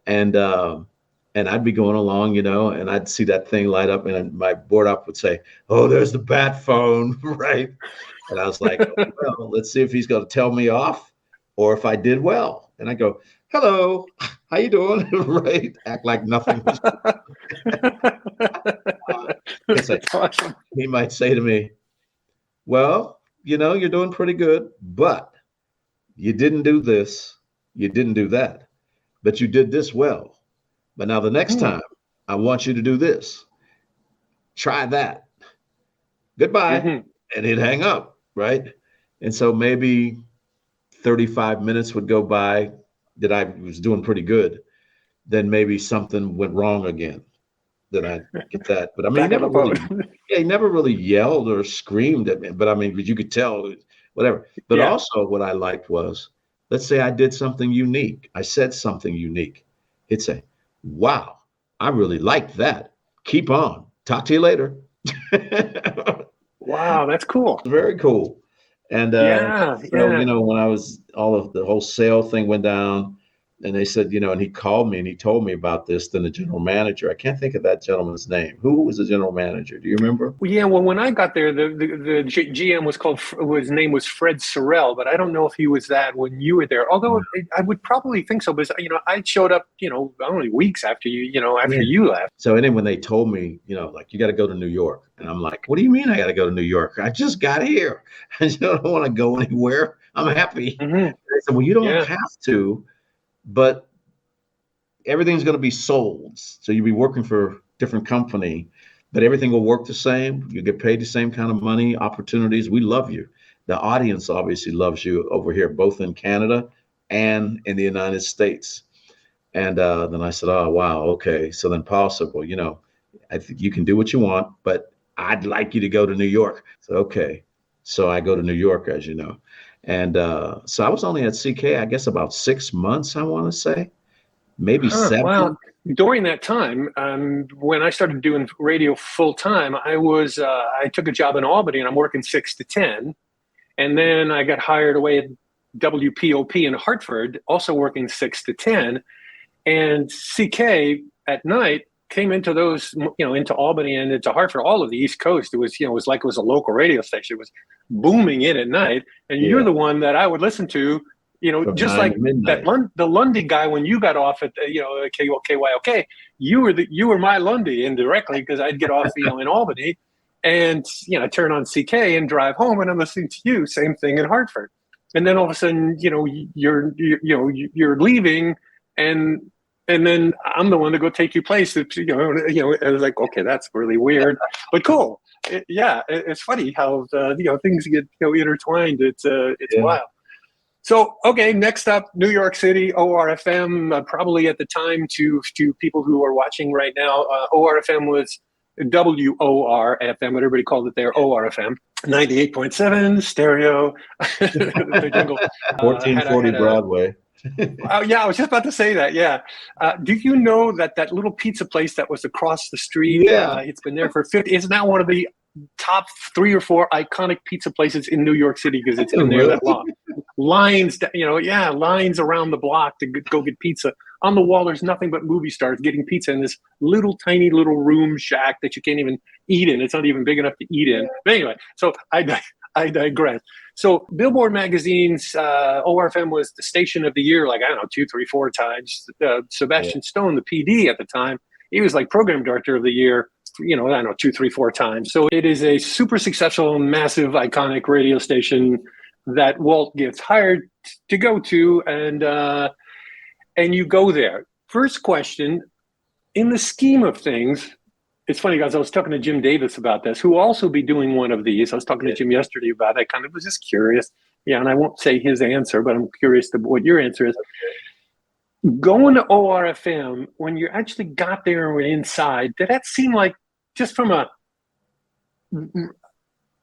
And I'd be going along, and I'd see that thing light up, and my board op would say, oh, there's the bat phone, right? And I was like, well, let's see if he's going to tell me off or if I did well. And I go, hello, how you doing? Right? Act like nothing was awesome. He might say to me, well, you're doing pretty good, but you didn't do this, you didn't do that, but you did this well. But now the next time, I want you to do this. Try that. Goodbye. And he'd hang up, right? And so maybe 35 minutes would go by that I was doing pretty good. Then maybe something went wrong again. Then I get that. But I mean, he never really yelled or screamed at me. But I mean, you could tell, whatever. But also what I liked was, let's say I did something unique. I said something unique. He'd say, wow, I really liked that. Keep on. Talk to you later. Wow, that's cool. Very cool. And Yeah, so, yeah. when I was, all of the whole sale thing went down, and they said, and he called me and he told me about this, then the general manager, I can't think of that gentleman's name. Who was the general manager? Do you remember? Well, yeah, well, when I got there, the GM was his name was Fred Sorrell, but I don't know if he was that when you were there. Although I would probably think so, because I showed up, only weeks after after you left. So then when they told me, like, you got to go to New York, and I'm like, what do you mean I got to go to New York? I just got here. I don't want to go anywhere. I'm happy. Mm-hmm. They said, well, you don't have to, but everything's going to be sold. So you'll be working for a different company, but everything will work the same. You get paid the same kind of money, opportunities. We love you. The audience obviously loves you over here, both in Canada and in the United States. And then I said, oh, wow, okay. So then Paul said, well, I think you can do what you want, but I'd like you to go to New York. So, okay. So I go to New York, as you know. And so I was only at CK, I guess, about 6 months, I want to say, maybe 7. Well, during that time, when I started doing radio full time, I took a job in Albany, and I'm working 6 to 10. And then I got hired away at WPOP in Hartford, also working 6 to 10. And CK at night came into those, into Albany and into Hartford, all of the East Coast. It was like it was a local radio station. It was booming in at night. And you're the one that I would listen to, From just 9 like to midnight. the Lundy guy, when you got off at, KYOK, you were my Lundy indirectly, because I'd get off, in Albany, and, turn on CK and drive home, and I'm listening to you, same thing in Hartford. And then all of a sudden, you're leaving, and then I'm the one to go take you places. I was like, okay, that's really weird, but cool. It's funny how things get intertwined. It's wild. So, okay, next up, New York City, ORfm. Probably at the time, to people who are watching right now, ORfm was WORfm, what everybody called it there, ORfm. 98.7 stereo. The jungle. 1440 Broadway. Yeah, I was just about to say that. Yeah. Do you know that little pizza place that was across the street? Yeah. It's been there for 50. It's now one of the top 3 or 4 iconic pizza places in New York City, because it's been there that long. Lines, lines around the block to go get pizza. On the wall, there's nothing but movie stars getting pizza in this tiny little room shack that you can't even eat in. It's not even big enough to eat in. But anyway, so I digress. So Billboard magazine's ORfm was the station of the year, 2, 3, 4 times. Sebastian Stone, the PD at the time, he was like program director of the year, 2, 3, 4 times. So it is a super successful, massive, iconic radio station that Walt gets hired to go to, and you go there. First question, in the scheme of things, it's funny, guys, I was talking to Jim Davis about this, who will also be doing one of these. I was talking to Jim yesterday about it. I kind of was just curious. Yeah, and I won't say his answer, but I'm curious to what your answer is. Going to ORfm, when you actually got there and were inside, did that seem like, just from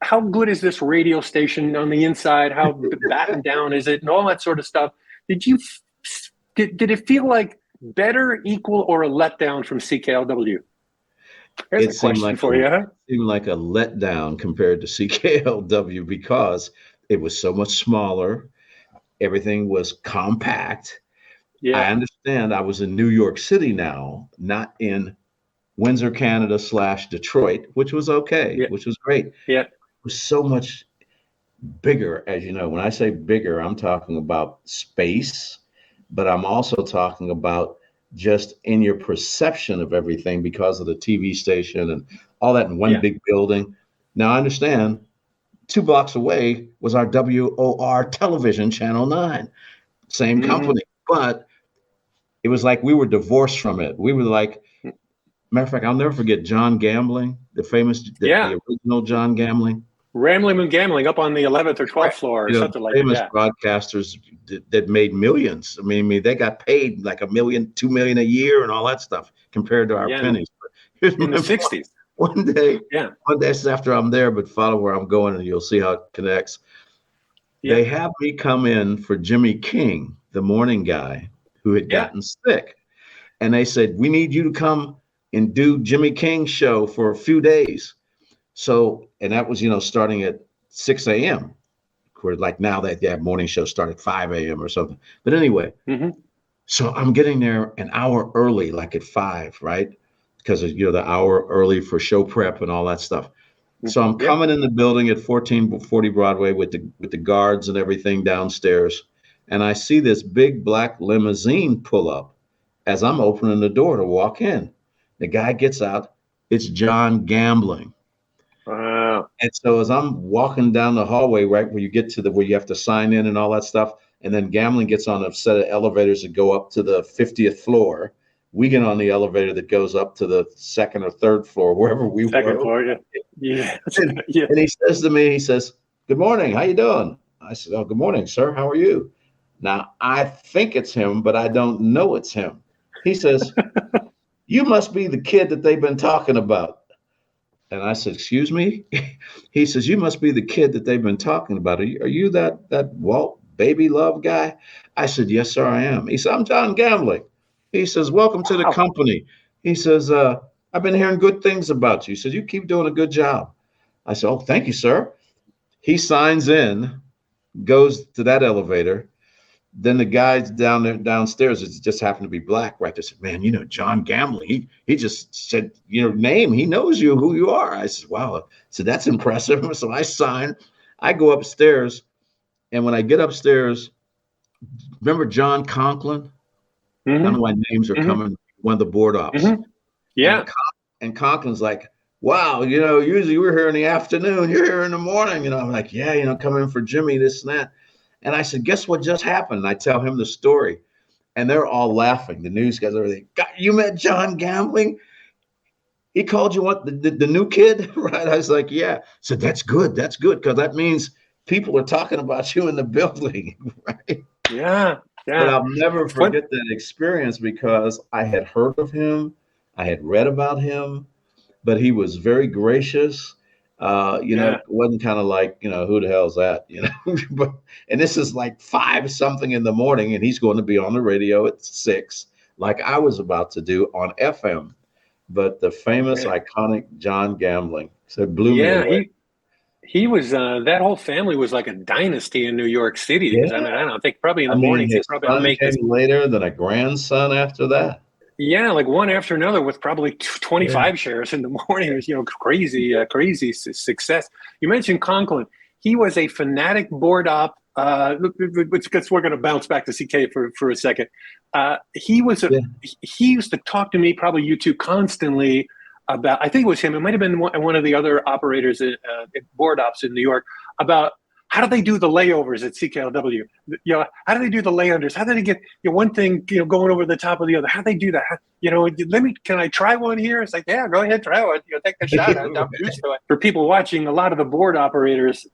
how good is this radio station on the inside? How battened down is it? And all that sort of stuff. Did it feel like better, equal, or a letdown from CKLW? Here's a question for you. It seemed like a letdown compared to CKLW, because it was so much smaller. Everything was compact. Yeah. I understand I was in New York City now, not in Windsor, Canada / Detroit, which was okay, which was great. Yeah. It was so much bigger, as you know. When I say bigger, I'm talking about space, but I'm also talking about just in your perception of everything, because of the TV station and all that in one big building. Now I understand 2 blocks away was our WOR television, Channel 9, same company, but it was like we were divorced from it. We were like, matter of fact, I'll never forget John Gambling, the original John Gambling. Rambling and Gambling up on the 11th or 12th floor or something like that. Famous broadcasters that made millions. I mean, they got paid like $1 million, $2 million a year and all that stuff compared to our pennies. But in the 60s. One day it's after I'm there, but follow where I'm going and you'll see how it connects. Yeah. They have me come in for Jimmy King, the morning guy who had gotten sick. And they said, we need you to come and do Jimmy King's show for a few days. So, and that was, starting at 6 a.m. Where like now they have morning shows start at 5 a.m. or something. But anyway, so I'm getting there an hour early, like at 5, right? Because of, the hour early for show prep and all that stuff. So I'm coming in the building at 1440 Broadway with the guards and everything downstairs. And I see this big black limousine pull up as I'm opening the door to walk in. The guy gets out. It's John Gambling. Wow. And so as I'm walking down the hallway, right where you get to where you have to sign in and all that stuff, and then Gambling gets on a set of elevators that go up to the 50th floor. We get on the elevator that goes up to the second or third floor, wherever we were. Second floor, yeah. And he says to me, he says, "Good morning, how you doing?" I said, "Oh, good morning, sir. How are you?" Now, I think it's him, but I don't know it's him. He says, "You must be the kid that they've been talking about." And I said, "Excuse me?" He says, "You must be the kid that they've been talking about. Are you that Walt Baby Love guy?" I said, "Yes, sir, I am." He said, "I'm John Gambling." He says, "Welcome to the company." He says, "I've been hearing good things about you." He says, "You keep doing a good job." I said, "Oh, thank you, sir." He signs in, goes to that elevator. Then the guys downstairs, it just happened to be black, right? They said, "Man, John Gambling, he just said your name. He knows who you are." I said, "Wow." So that's impressive. So I sign, I go upstairs. And when I get upstairs, remember John Conklin? I don't know why names are coming, one of the board ops. Yeah. And Conklin's like, "Wow, usually we're here in the afternoon. You're here in the morning." I'm like, "Yeah, come in for Jimmy, this and that." And I said, "Guess what just happened?" And I tell him the story. And they're all laughing. The news guys, everything. "God, you met John Gambling? He called you what, the new kid?" Right? I was like, "Yeah." So that's good. That's good. Because that means people are talking about you in the building. Right? Yeah. But I'll never forget that experience because I had heard of him. I had read about him, but he was very gracious. It wasn't kind of like, who the hell's that, but, and this is like 5 something in the morning and he's going to be on the radio at 6, like I was about to do on FM. But the famous, iconic John Gambling, so it blew me away. He was, that whole family was like a dynasty in New York City. Yeah. I mean, I don't think probably in the mornings, his they probably son make came later, than a grandson after that. Yeah, like one after another with probably 25 shares in the morning. It was, crazy success. You mentioned Conklin. He was a fanatic board op. We're going to bounce back to CK for a second. He used to talk to me, probably you two, constantly about, I think it was him. It might have been one of the other operators at board ops in New York, about how do they do the layovers at CKLW? How do they do the layunders? How do they get one thing going over the top of the other? How do they do that? Can I try one here? It's like, yeah, go ahead, try one. Take the shot. I'm used to it. For people watching, a lot of the board operators,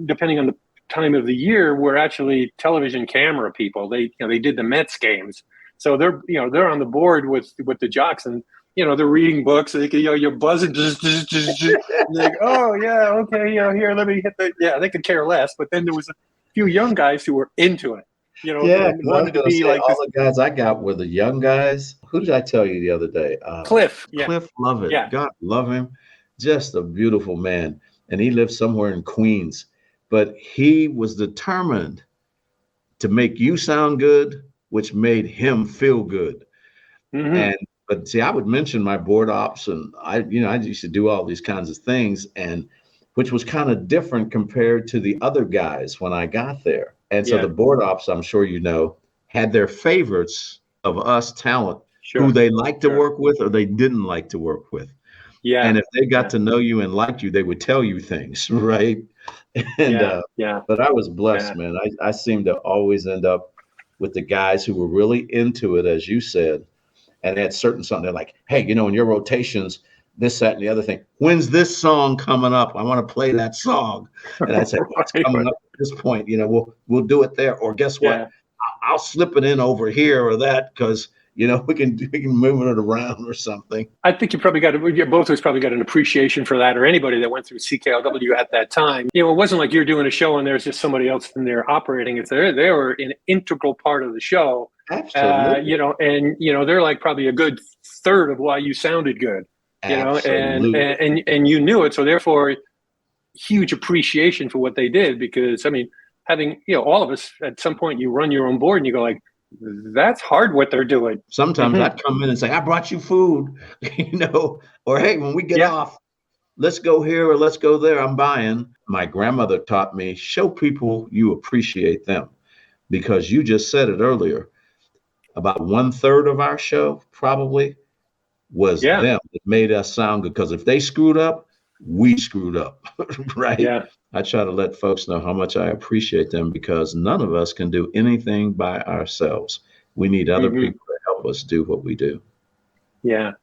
depending on the time of the year, were actually television camera people. They did the Mets games, so they're on the board with the jocks, and they're reading books. They can, you're buzzing, just like, oh yeah, okay, here, let me hit the. Yeah, they could care less. But then there was a few young guys who were into it. Wanted to be like all the guys I got were the young guys. Who did I tell you the other day? Cliff. Cliff Lovett. Yeah. God love him. Just a beautiful man, and he lived somewhere in Queens, but he was determined to make you sound good, which made him feel good. But see, I would mention my board ops, and I used to do all these kinds of things, and which was kind of different compared to the other guys when I got there. And so the board ops, I'm sure had their favorites of us talent, who they liked to work with or they didn't like to work with. Yeah. And if they got to know you and liked you, they would tell you things, right? And but I was blessed, man. I seemed to always end up with the guys who were really into it, as you said. And they had something, they're like, "Hey, in your rotations, this, that, and the other thing, when's this song coming up? I want to play that song." And I'd say, "Well, it's coming up at this point, we'll do it there. Or guess what? I'll slip it in over here or that, because we can move it around or something." I think both of us probably got an appreciation for that, or anybody that went through CKLW at that time. It wasn't like you're doing a show and there's just somebody else in there operating it. They were an integral part of the show. Absolutely. They're like probably a good third of why you sounded good. Absolutely. and you knew it. So therefore, huge appreciation for what they did, because I mean, having, all of us at some point, you run your own board and you go like, that's hard what they're doing. Sometimes I'd come in and say, I brought you food, or hey, when we get off, let's go here or let's go there. I'm buying. My grandmother taught me, show people you appreciate them, because you just said it earlier. About 1/3 of our show probably was them. It made us sound good, because if they screwed up, we screwed up, right? Yeah. I try to let folks know how much I appreciate them, because none of us can do anything by ourselves. We need other people to help us do what we do. Yeah.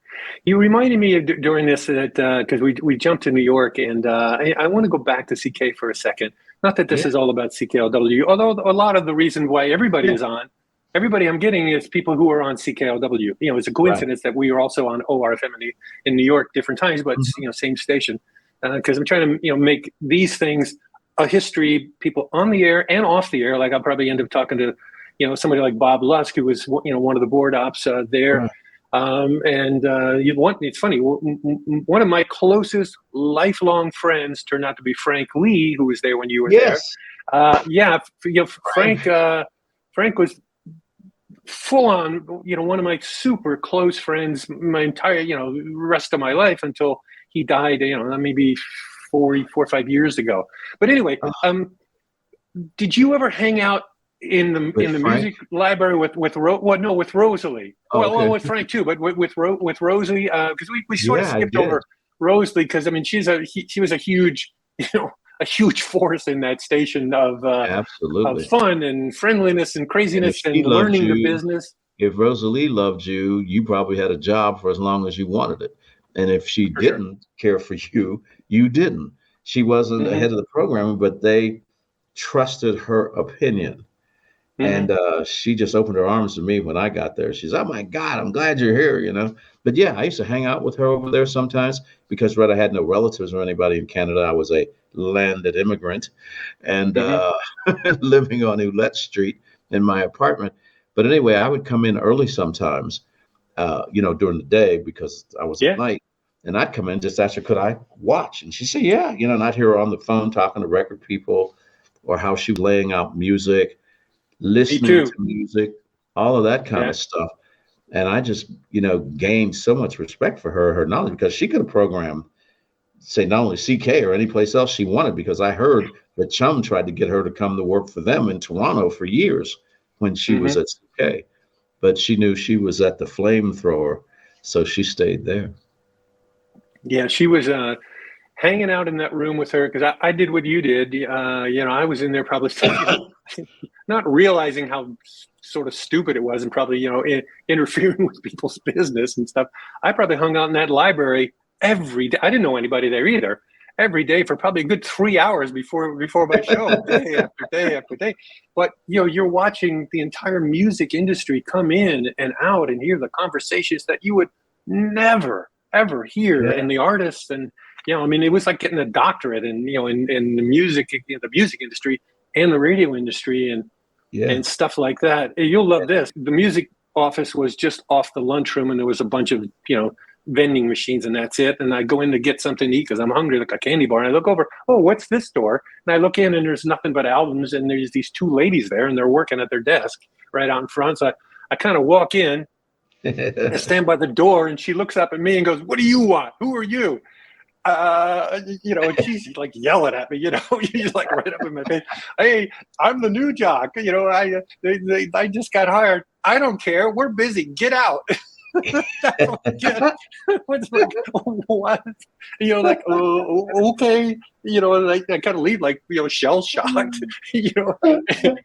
You reminded me of during this that because we jumped to New York, and I want to go back to CK for a second. Not that this is all about CKLW, although a lot of the reason why everybody is on, everybody I'm getting is people who are on CKLW. It's a coincidence that we are also on ORfm in New York, different times, but same station. Because I'm trying to make these things a history, people on the air and off the air. Like I'll probably end up talking to somebody like Bob Lusk, who was one of the board ops there. Right. It's funny. One of my closest lifelong friends turned out to be Frank Lee, who was there when you were there. Frank was full on, one of my super close friends my entire, rest of my life, until he died, maybe 4 or 5 years ago. But anyway, did you ever hang out in the music library with Rosalie? Well, with Frank too, but with Rosalie, because we sort of skipped over Rosalie, because I mean she was a huge a huge force in that station of fun and friendliness and craziness and learning the business. If Rosalie loved you, you probably had a job for as long as you wanted it. And if she didn't care for you, you didn't. She wasn't ahead of the programming, but they trusted her opinion. And she just opened her arms to me when I got there. She's, oh my God, I'm glad you're here, But yeah, I used to hang out with her over there sometimes, because I had no relatives or anybody in Canada. I was a landed immigrant and living on Ouellette Street in my apartment. But anyway, I would come in early sometimes, during the day, because I was at night. And I'd come in, just ask her, could I watch? And she'd say, yeah, and I'd hear her on the phone talking to record people, or how she was laying out music, listening to music, all of that kind of stuff. And I just, gained so much respect for her knowledge, because she could have programmed, say, not only CK or any place else she wanted, because I heard that Chum tried to get her to come to work for them in Toronto for years when she was at CK. But she knew she was at the flamethrower, so she stayed there. Yeah, she was hanging out in that room with her, because I did what you did. I was in there probably not realizing how sort of stupid it was, and probably, interfering with people's business and stuff. I probably hung out in that library every day. I didn't know anybody there either. Every day for probably a good 3 hours before my show, day after day after day. But, you're watching the entire music industry come in and out, and hear the conversations that you would never, ever hear. And the artists, and, it was like getting a doctorate in the music industry and the radio industry and stuff like that. You'll love this. The music office was just off the lunchroom, and there was a bunch of, vending machines, and that's it. And I go in to get something to eat because I'm hungry, like a candy bar. And I look over, oh, what's this store? And I look in, and there's nothing but albums. And there's these two ladies there, and they're working at their desk right out in front. So I kind of walk in, I stand by the door, and she looks up at me and goes, what do you want? Who are you? And she's like yelling at me, she's like right up in my face. Hey, I'm the new jock. I just got hired. I don't care. We're busy. Get out. What? Okay. I kind of leave like, shell shocked.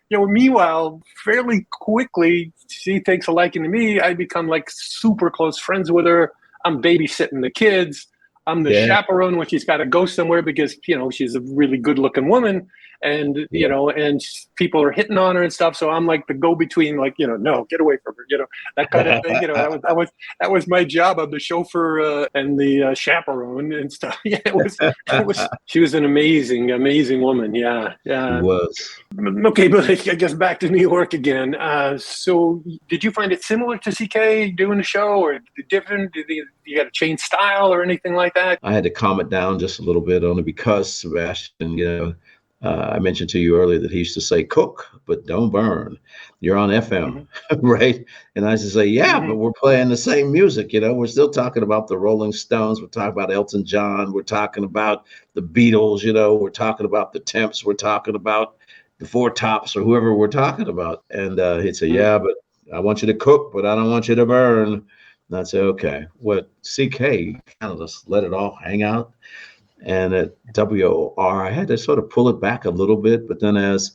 Meanwhile, fairly quickly, she takes a liking to me. I become like super close friends with her. I'm babysitting the kids. I'm the chaperone when she's got to go somewhere because, you know, she's a really good looking woman and, you know, and people are hitting on her and stuff. So I'm like the go between, like, you know, no, get away from her, you know, that kind of thing. You know, that was my job. I'm the chauffeur and the chaperone and stuff. Yeah, she was an amazing woman. Yeah. Yeah. It was. Okay, but I guess back to New York again. So did you find it similar to CK doing the show, or different? Did you got to change style or anything like that? I had to calm it down just a little bit, only because Sebastian, you know, I mentioned to you earlier that he used to say, cook, but don't burn. You're on FM, right? And I used to say, yeah, but we're playing the same music. You know, we're still talking about the Rolling Stones. We're talking about Elton John. We're talking about the Beatles. You know, we're talking about the Temps. We're talking about the Four Tops or whoever we're talking about. And he'd say, yeah, but I want you to cook, but I don't want you to burn. And I'd say, okay. What CK kind of just let it all hang out. And at WOR, I had to sort of pull it back a little bit. But then as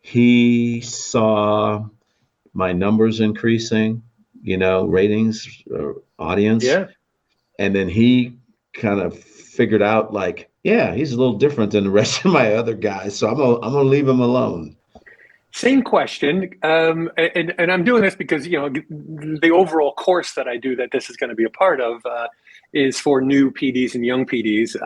he saw my numbers increasing, you know, ratings, audience, and then he kind of figured out, like, yeah, he's a little different than the rest of my other guys. So I'm gonna leave him alone. Same question. And I'm doing this because, you know, the overall course that I do that this is going to be a part of is for new PDs and young PDs.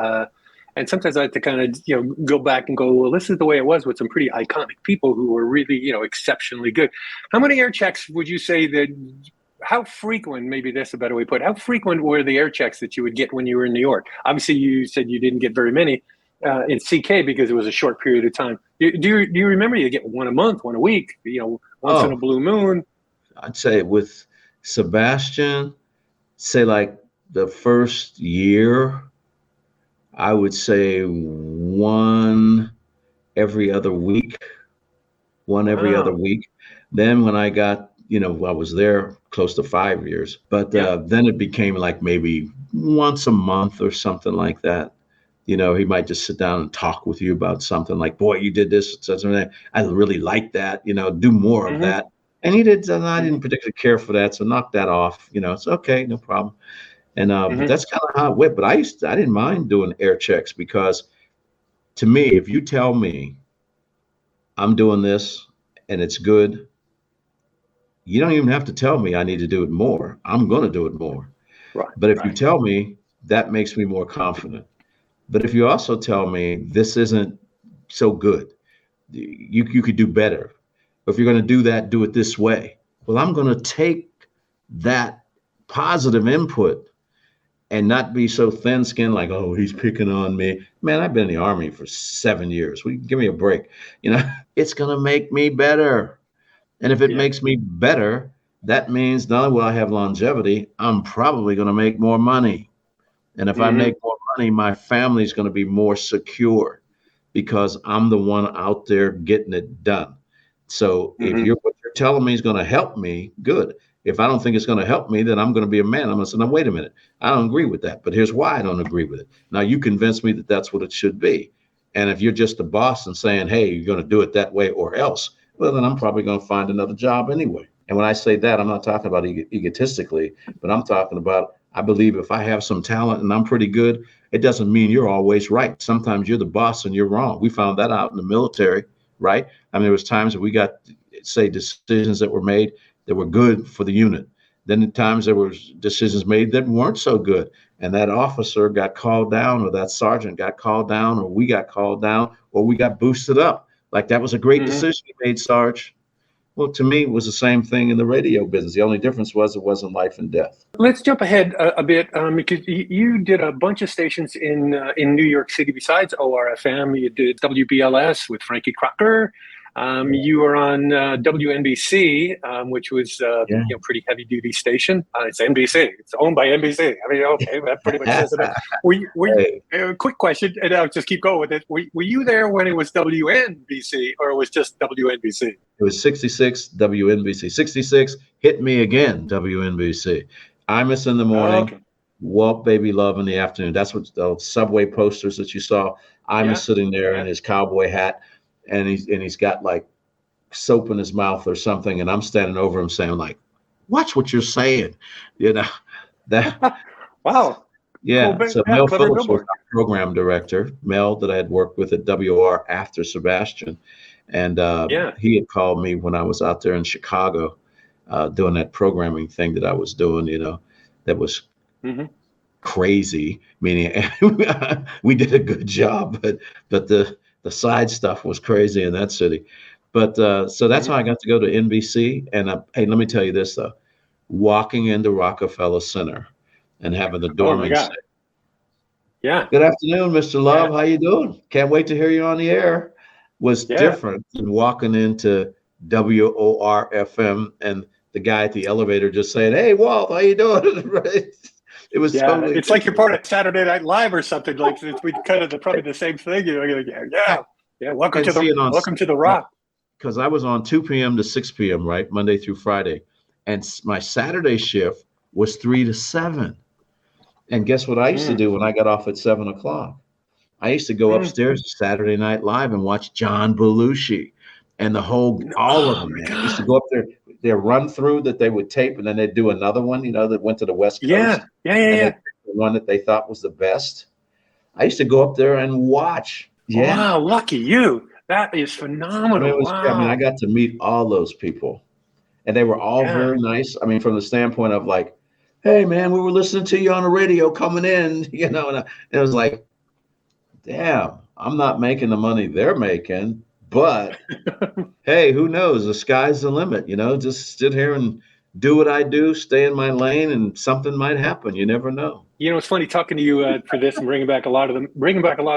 And sometimes I have to kind of, you know, go back and go, well, this is the way it was with some pretty iconic people who were really, you know, exceptionally good. How many air checks would you say that, how frequent, maybe that's a better way to put it, how frequent were the air checks that you would get when you were in New York? Obviously, you said you didn't get very many. In CK because it was a short period of time. Do you remember you get one a month, one a week, you know, once in a blue moon? I'd say with Sebastian, say like the first year, I would say one every other week. Then when I got, you know, I was there close to 5 years, but then it became like maybe once a month or something like that. You know, he might just sit down and talk with you about something like, boy, you did this, such and that. I really like that, you know, do more of that. And he did, and I didn't particularly care for that. So knock that off, you know, it's okay, no problem. And but that's kind of how it went. But I didn't mind doing air checks because to me, if you tell me I'm doing this and it's good, you don't even have to tell me I need to do it more. I'm going to do it more. Right. But if you tell me, that makes me more confident. But if you also tell me this isn't so good, you could do better. If you're going to do that, do it this way. Well, I'm going to take that positive input and not be so thin-skinned, like, oh, he's picking on me. Man, I've been in the Army for 7 years. Give me a break. You know, it's going to make me better. And if it makes me better, that means not only will I have longevity, I'm probably going to make more money. And if I make more money, my family's going to be more secure because I'm the one out there getting it done. So if what you're telling me is going to help me, good. If I don't think it's going to help me, then I'm going to be a man. I'm going to say, no, wait a minute. I don't agree with that. But here's why I don't agree with it. Now, you convince me that that's what it should be. And if you're just the boss and saying, hey, you're going to do it that way or else, well, then I'm probably going to find another job anyway. And when I say that, I'm not talking about egotistically, but I'm talking about, I believe if I have some talent and I'm pretty good, it doesn't mean you're always right. Sometimes you're the boss and you're wrong. We found that out in the military, right? I mean, there was times that we got, say, decisions that were made that were good for the unit. Then at times there were decisions made that weren't so good. And that officer got called down, or that sergeant got called down, or we got called down, or we got boosted up. Like, that was a great decision you made, Sarge. Well, to me, it was the same thing in the radio business. The only difference was it wasn't life and death. Let's jump ahead a bit because you did a bunch of stations in New York City besides ORfm. You did WBLS with Frankie Crocker. You were on WNBC, which was pretty heavy duty station. It's NBC. It's owned by NBC. I mean, okay, that pretty much says it. Quick question, and I'll just keep going with it. Were you there when it was WNBC, or it was just WNBC? It was 66 WNBC. 66 Hit Me Again WNBC. Imus in the morning, Walt Baby Love in the afternoon. That's what the subway posters that you saw. Imus sitting there in his cowboy hat. And he's got like soap in his mouth or something, and I'm standing over him saying, like, watch what you're saying, you know. That wow. Yeah. So Yeah, Mel clever Phillips was billboard. our program director. Mel, that I had worked with at WR after Sebastian, and Yeah. he had called me when I was out there in Chicago doing that programming thing that I was doing. That was Hmm. crazy. Meaning we did a good job, but the side stuff was crazy in that city. But so that's how Hmm. I got to go to NBC. And hey, let me tell you this though: walking into Rockefeller Center and having the Oh my doorman say, God. Yeah. "Good afternoon, Mr. Yeah. Love. How you doing? Can't wait to hear you on the air," was Yeah. different than walking into WORfm and the guy at the elevator just saying, "Hey, Walt, how you doing?" Right? It was Yeah. totally It's like you're different. part of Saturday Night Live or something. Like we kind of probably the same thing. You're like, yeah. Yeah. And seeing on Welcome to the Rock. because I was on 2 p.m. to 6 p.m., right, Monday through Friday, and my Saturday shift was 3 to 7. And guess what I used to Mm, do when I got off at 7 o'clock? I used to go mm. upstairs to Saturday Night Live and watch John Belushi and all of Oh them, my man. I used to God. go up there, their run through that they would tape, and then they'd do another one, that went to the West Yeah. Coast, Yeah. Yeah. and they Yeah. picked the one that they thought was the best. I used to go up there and watch. Yeah. Wow. Lucky you. That is phenomenal. I Wow. got to meet all those people, and they were all Yeah. very nice. I mean, from the standpoint of like, hey, man, we were listening to you on the radio coming in, and it was like, damn, I'm not making the money they're making, but hey, who knows? The sky's the limit, just sit here and do what I do, stay in my lane, and something might happen. You never know. It's funny talking to you for this and bringing back a lot of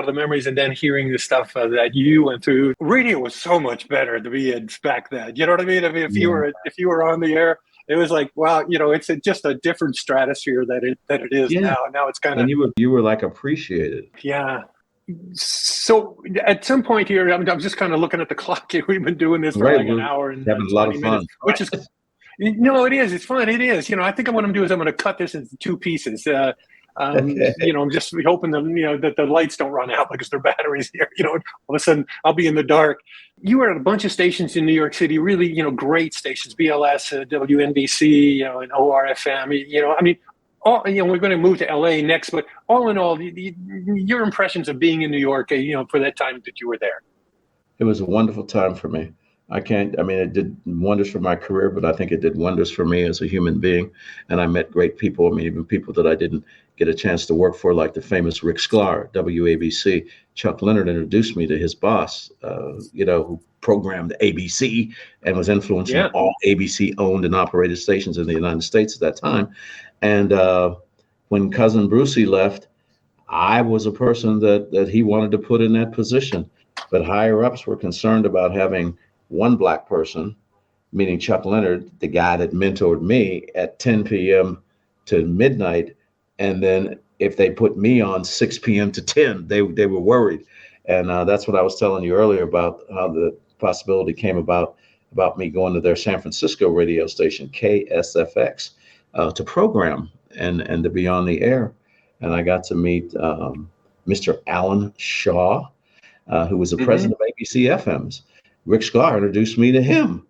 the memories, and then hearing the stuff that you went through. Radio was so much better to be in back then. You know what I mean? I mean, Yeah. if you were on the air, it was like, wow, it's just a different stratosphere that it is Yeah. now. Now it's kind of, And you were like appreciated. yeah. So at some point here, I'm just kind of looking at the clock. We've been doing this for Right. like an We're hour and having a lot 20 of minutes, fun. which is, no, it is. It's fun. It is. I think what I'm doing is I'm going to cut this into two pieces. Okay. I'm just hoping that that the lights don't run out because their batteries here. All of a sudden I'll be in the dark. You were at a bunch of stations in New York City, really, great stations: BLS, WNBC, and ORfm. I mean, all we're going to move to LA next, but all in all, your impressions of being in New York, for that time that you were there. It was a wonderful time for me. It did wonders for my career, but I think it did wonders for me as a human being. And I met great people. I mean, even people that I didn't get a chance to work for, like the famous Rick Sklar, WABC. Chuck Leonard introduced me to his boss, who programmed ABC and was influencing Yeah. all ABC owned and operated stations in the United States at that time. And when Cousin Brucey left, I was a person that he wanted to put in that position. But higher ups were concerned about having one black person, meaning Chuck Leonard, the guy that mentored me, at 10 p.m. to midnight. And then if they put me on 6 p.m. to 10, they were worried. And that's what I was telling you earlier about how the possibility came about me going to their San Francisco radio station, KSFX, to program and to be on the air. And I got to meet Mr. Alan Shaw, who was the Mm-hmm. president of ABC FMs. Rick Sklar introduced me to him.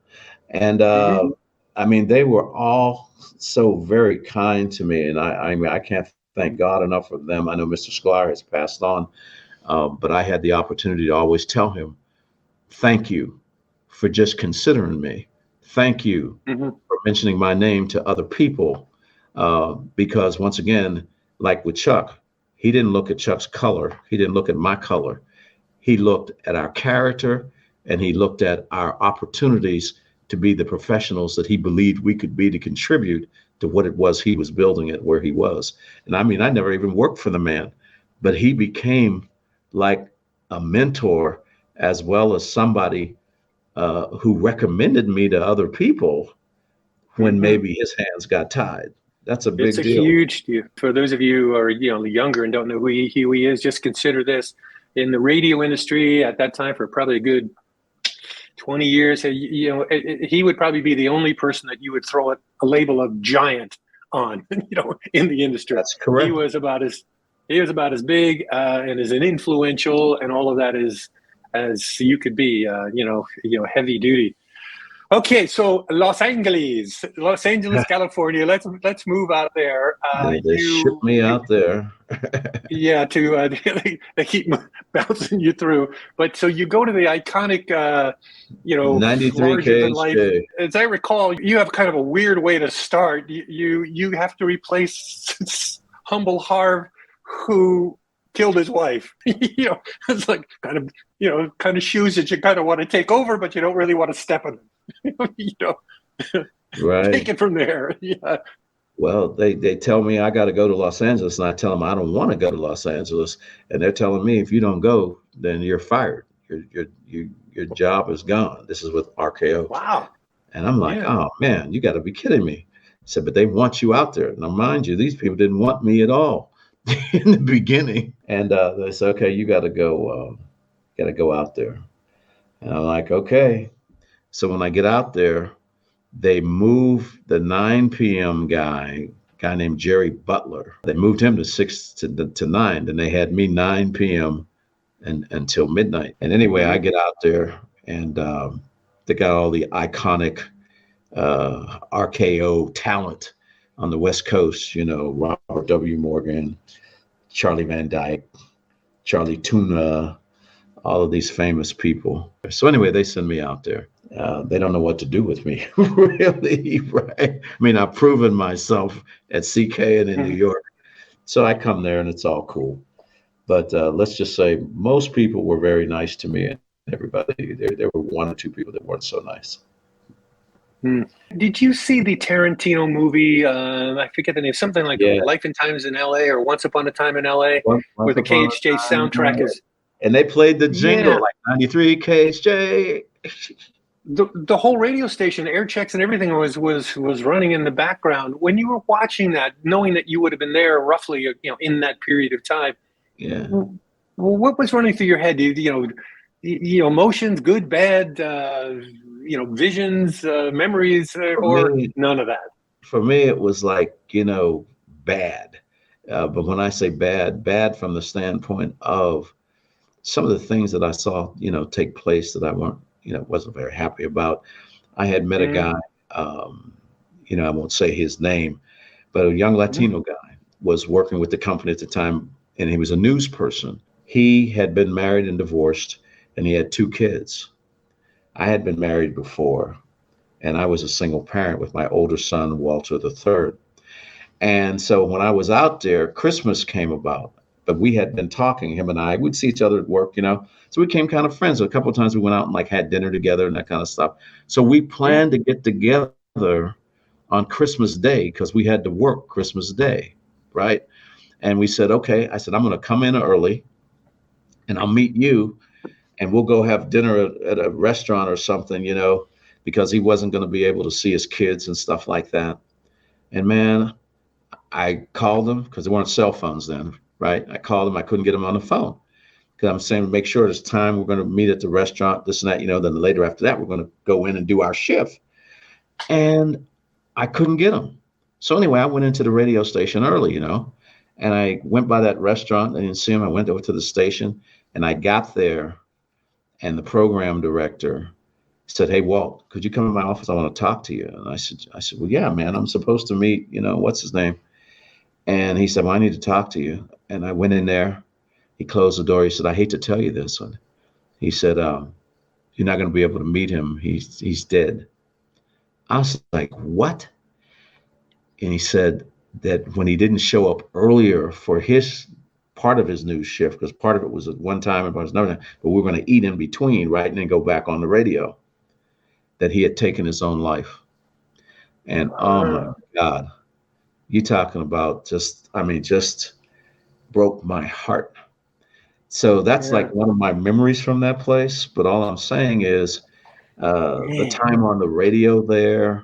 And Mm-hmm. they were all so very kind to me. And I can't thank God enough for them. I know Mr. Sklar has passed on, but I had the opportunity to always tell him, thank you for just considering me. Thank you Mm-hmm. for mentioning my name to other people. Because once again, like with Chuck, he didn't look at Chuck's color. He didn't look at my color. He looked at our character, and he looked at our opportunities to be the professionals that he believed we could be to contribute to what it was he was building at where he was. And I never even worked for the man, but he became like a mentor as well as somebody who recommended me to other people when Mm-hmm. maybe his hands got tied. That's a It's big a deal. huge deal. For those of you who are younger and don't know who he is, just consider this: in the radio industry at that time for probably a good 20 years. He would probably be the only person that you would throw a label of giant on, in the industry. That's correct. He was about as big and as an influential and all of that as you could be. Heavy duty. Okay, so Los Angeles, California. Let's move out there. They shipped me out there. Yeah, they keep bouncing you through. But so you go to the iconic, 93 larger than life. KHJ. As I recall, you have kind of a weird way to start. You have to replace humble Harv, who killed his wife. It's like kind of shoes that you kind of want to take over, but you don't really want to step in them. Right. Take it from there. Yeah. Well, they tell me I got to go to Los Angeles, and I tell them I don't want to go to Los Angeles, and they're telling me if you don't go, then you're fired. Your job is gone. This is with RKO. Wow. And I'm like, oh man, you got to be kidding me. He said, but they want you out there. Now, mind you, these people didn't want me at all in the beginning, and they said, okay, you got to go out there. And I'm like, okay. So when I get out there, they moved the 9 p.m. guy named Jerry Butler. They moved him to 6 to 9. Then they had me 9 p.m. and until midnight. And anyway, I get out there, and they got all the iconic RKO talent on the West Coast. Robert W. Morgan, Charlie Van Dyke, Charlie Tuna, all of these famous people. So anyway, they send me out there. They don't know what to do with me, really, right? I mean, I've proven myself at CK and in New York. So I come there and it's all cool. But let's just say most people were very nice to me, and everybody, there were one or two people that weren't so nice. Did you see the Tarantino movie? I forget the name, something like Life and Times in LA or Once Upon a Time in LA, where the KHJ soundtrack is. And they played the jingle like 93 KHJ. The whole radio station, air checks and everything was running in the background. When you were watching that, knowing that you would have been there roughly, in that period of time, what was running through your head? Emotions, good, bad, visions, memories, or none of that? For me, it was like, bad. But when I say bad from the standpoint of some of the things that I saw, take place that I wasn't very happy about. I had met a guy, I won't say his name, but a young Latino guy was working with the company at the time, and he was a news person. He had been married and divorced, and he had 2 kids. I had been married before, and I was a single parent with my older son, Walter III. And so when I was out there, Christmas came about. But we had been talking, him and I, we'd see each other at work, so we became kind of friends. A couple of times we went out and had dinner together and that kind of stuff. So we planned to get together on Christmas Day because we had to work Christmas Day, right? And we said, okay, I said, I'm going to come in early and I'll meet you and we'll go have dinner at a restaurant or something, because he wasn't going to be able to see his kids and stuff like that. And man, I called him because there weren't cell phones then. Right. I called him. I couldn't get him on the phone because I'm saying, make sure it's time. We're going to meet at the restaurant, this and that, then later after that, we're going to go in and do our shift. And I couldn't get him. So anyway, I went into the radio station early, and I went by that restaurant. I didn't see him. I went over to the station and I got there and the program director said, hey, Walt, could you come to my office? I want to talk to you. And I said, well, yeah, man, I'm supposed to meet, what's his name? And he said, well, I need to talk to you. And I went in there. He closed the door. He said, I hate to tell you this one. He said, you're not going to be able to meet him. He's dead. I was like, what? And he said that when he didn't show up earlier for his part of his news shift, because part of it was at one time and part was another time, but we were going to eat in between, right? And then go back on the radio, that he had taken his own life. And oh my God, you talking about just broke my heart. So that's like one of my memories from that place. But all I'm saying is the time on the radio there,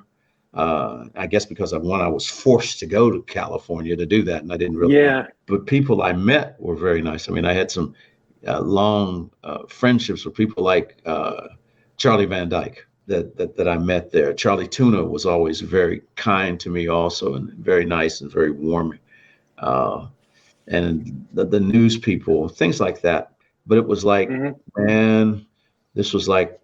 I guess because I was forced to go to California to do that. And I didn't really, but people I met were very nice. I mean, I had some long friendships with people like Charlie Van Dyke that I met there. Charlie Tuna was always very kind to me also, and very nice and very warm. And the news people, things like that. But it was like, man, this was like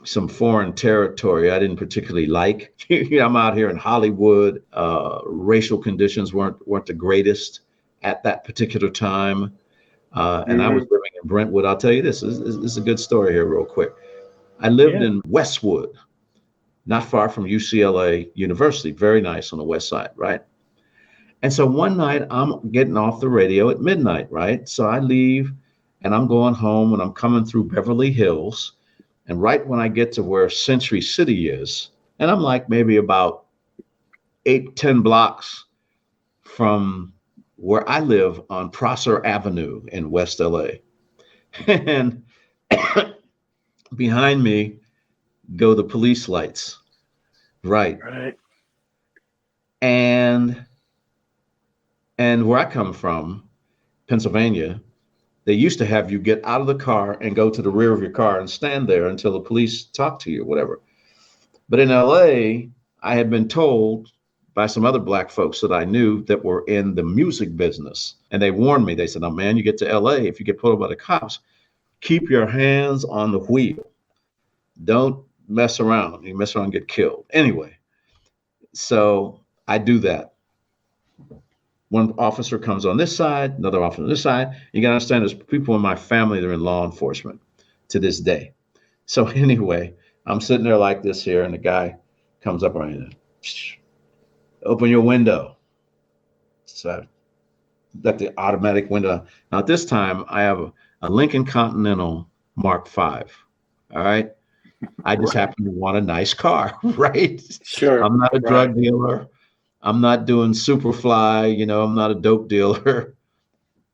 some foreign territory I didn't particularly like. I'm out here in Hollywood. Racial conditions weren't the greatest at that particular time. And I was living in Brentwood. I'll tell you this is a good story here real quick. I lived in Westwood, not far from UCLA University, very nice on the west side, right? And so one night I'm getting off the radio at midnight, right? So I leave and I'm going home and I'm coming through Beverly Hills. And right when I get to where Century City is, and I'm like maybe about 8-10 blocks from where I live on Prosser Avenue in West LA. And behind me go the police lights. Right. And where I come from, Pennsylvania, they used to have you get out of the car and go to the rear of your car and stand there until the police talk to you or whatever. But in LA, I had been told by some other black folks that I knew that were in the music business. And they warned me. They said, "Oh man, you get to LA, if you get pulled over by the cops, keep your hands on the wheel. Don't mess around. You mess around and get killed." Anyway, so I do that. One officer comes on this side, another officer on this side. You got to understand there's people in my family that are in law enforcement to this day. So anyway, I'm sitting there like this here, and the guy comes up right there. "Open your window." So I let the automatic window. Now at this time, I have a Lincoln Continental Mark V. All right. I just happen to want a nice car, right? Sure. I'm not a drug dealer. I'm not doing Superfly, I'm not a dope dealer.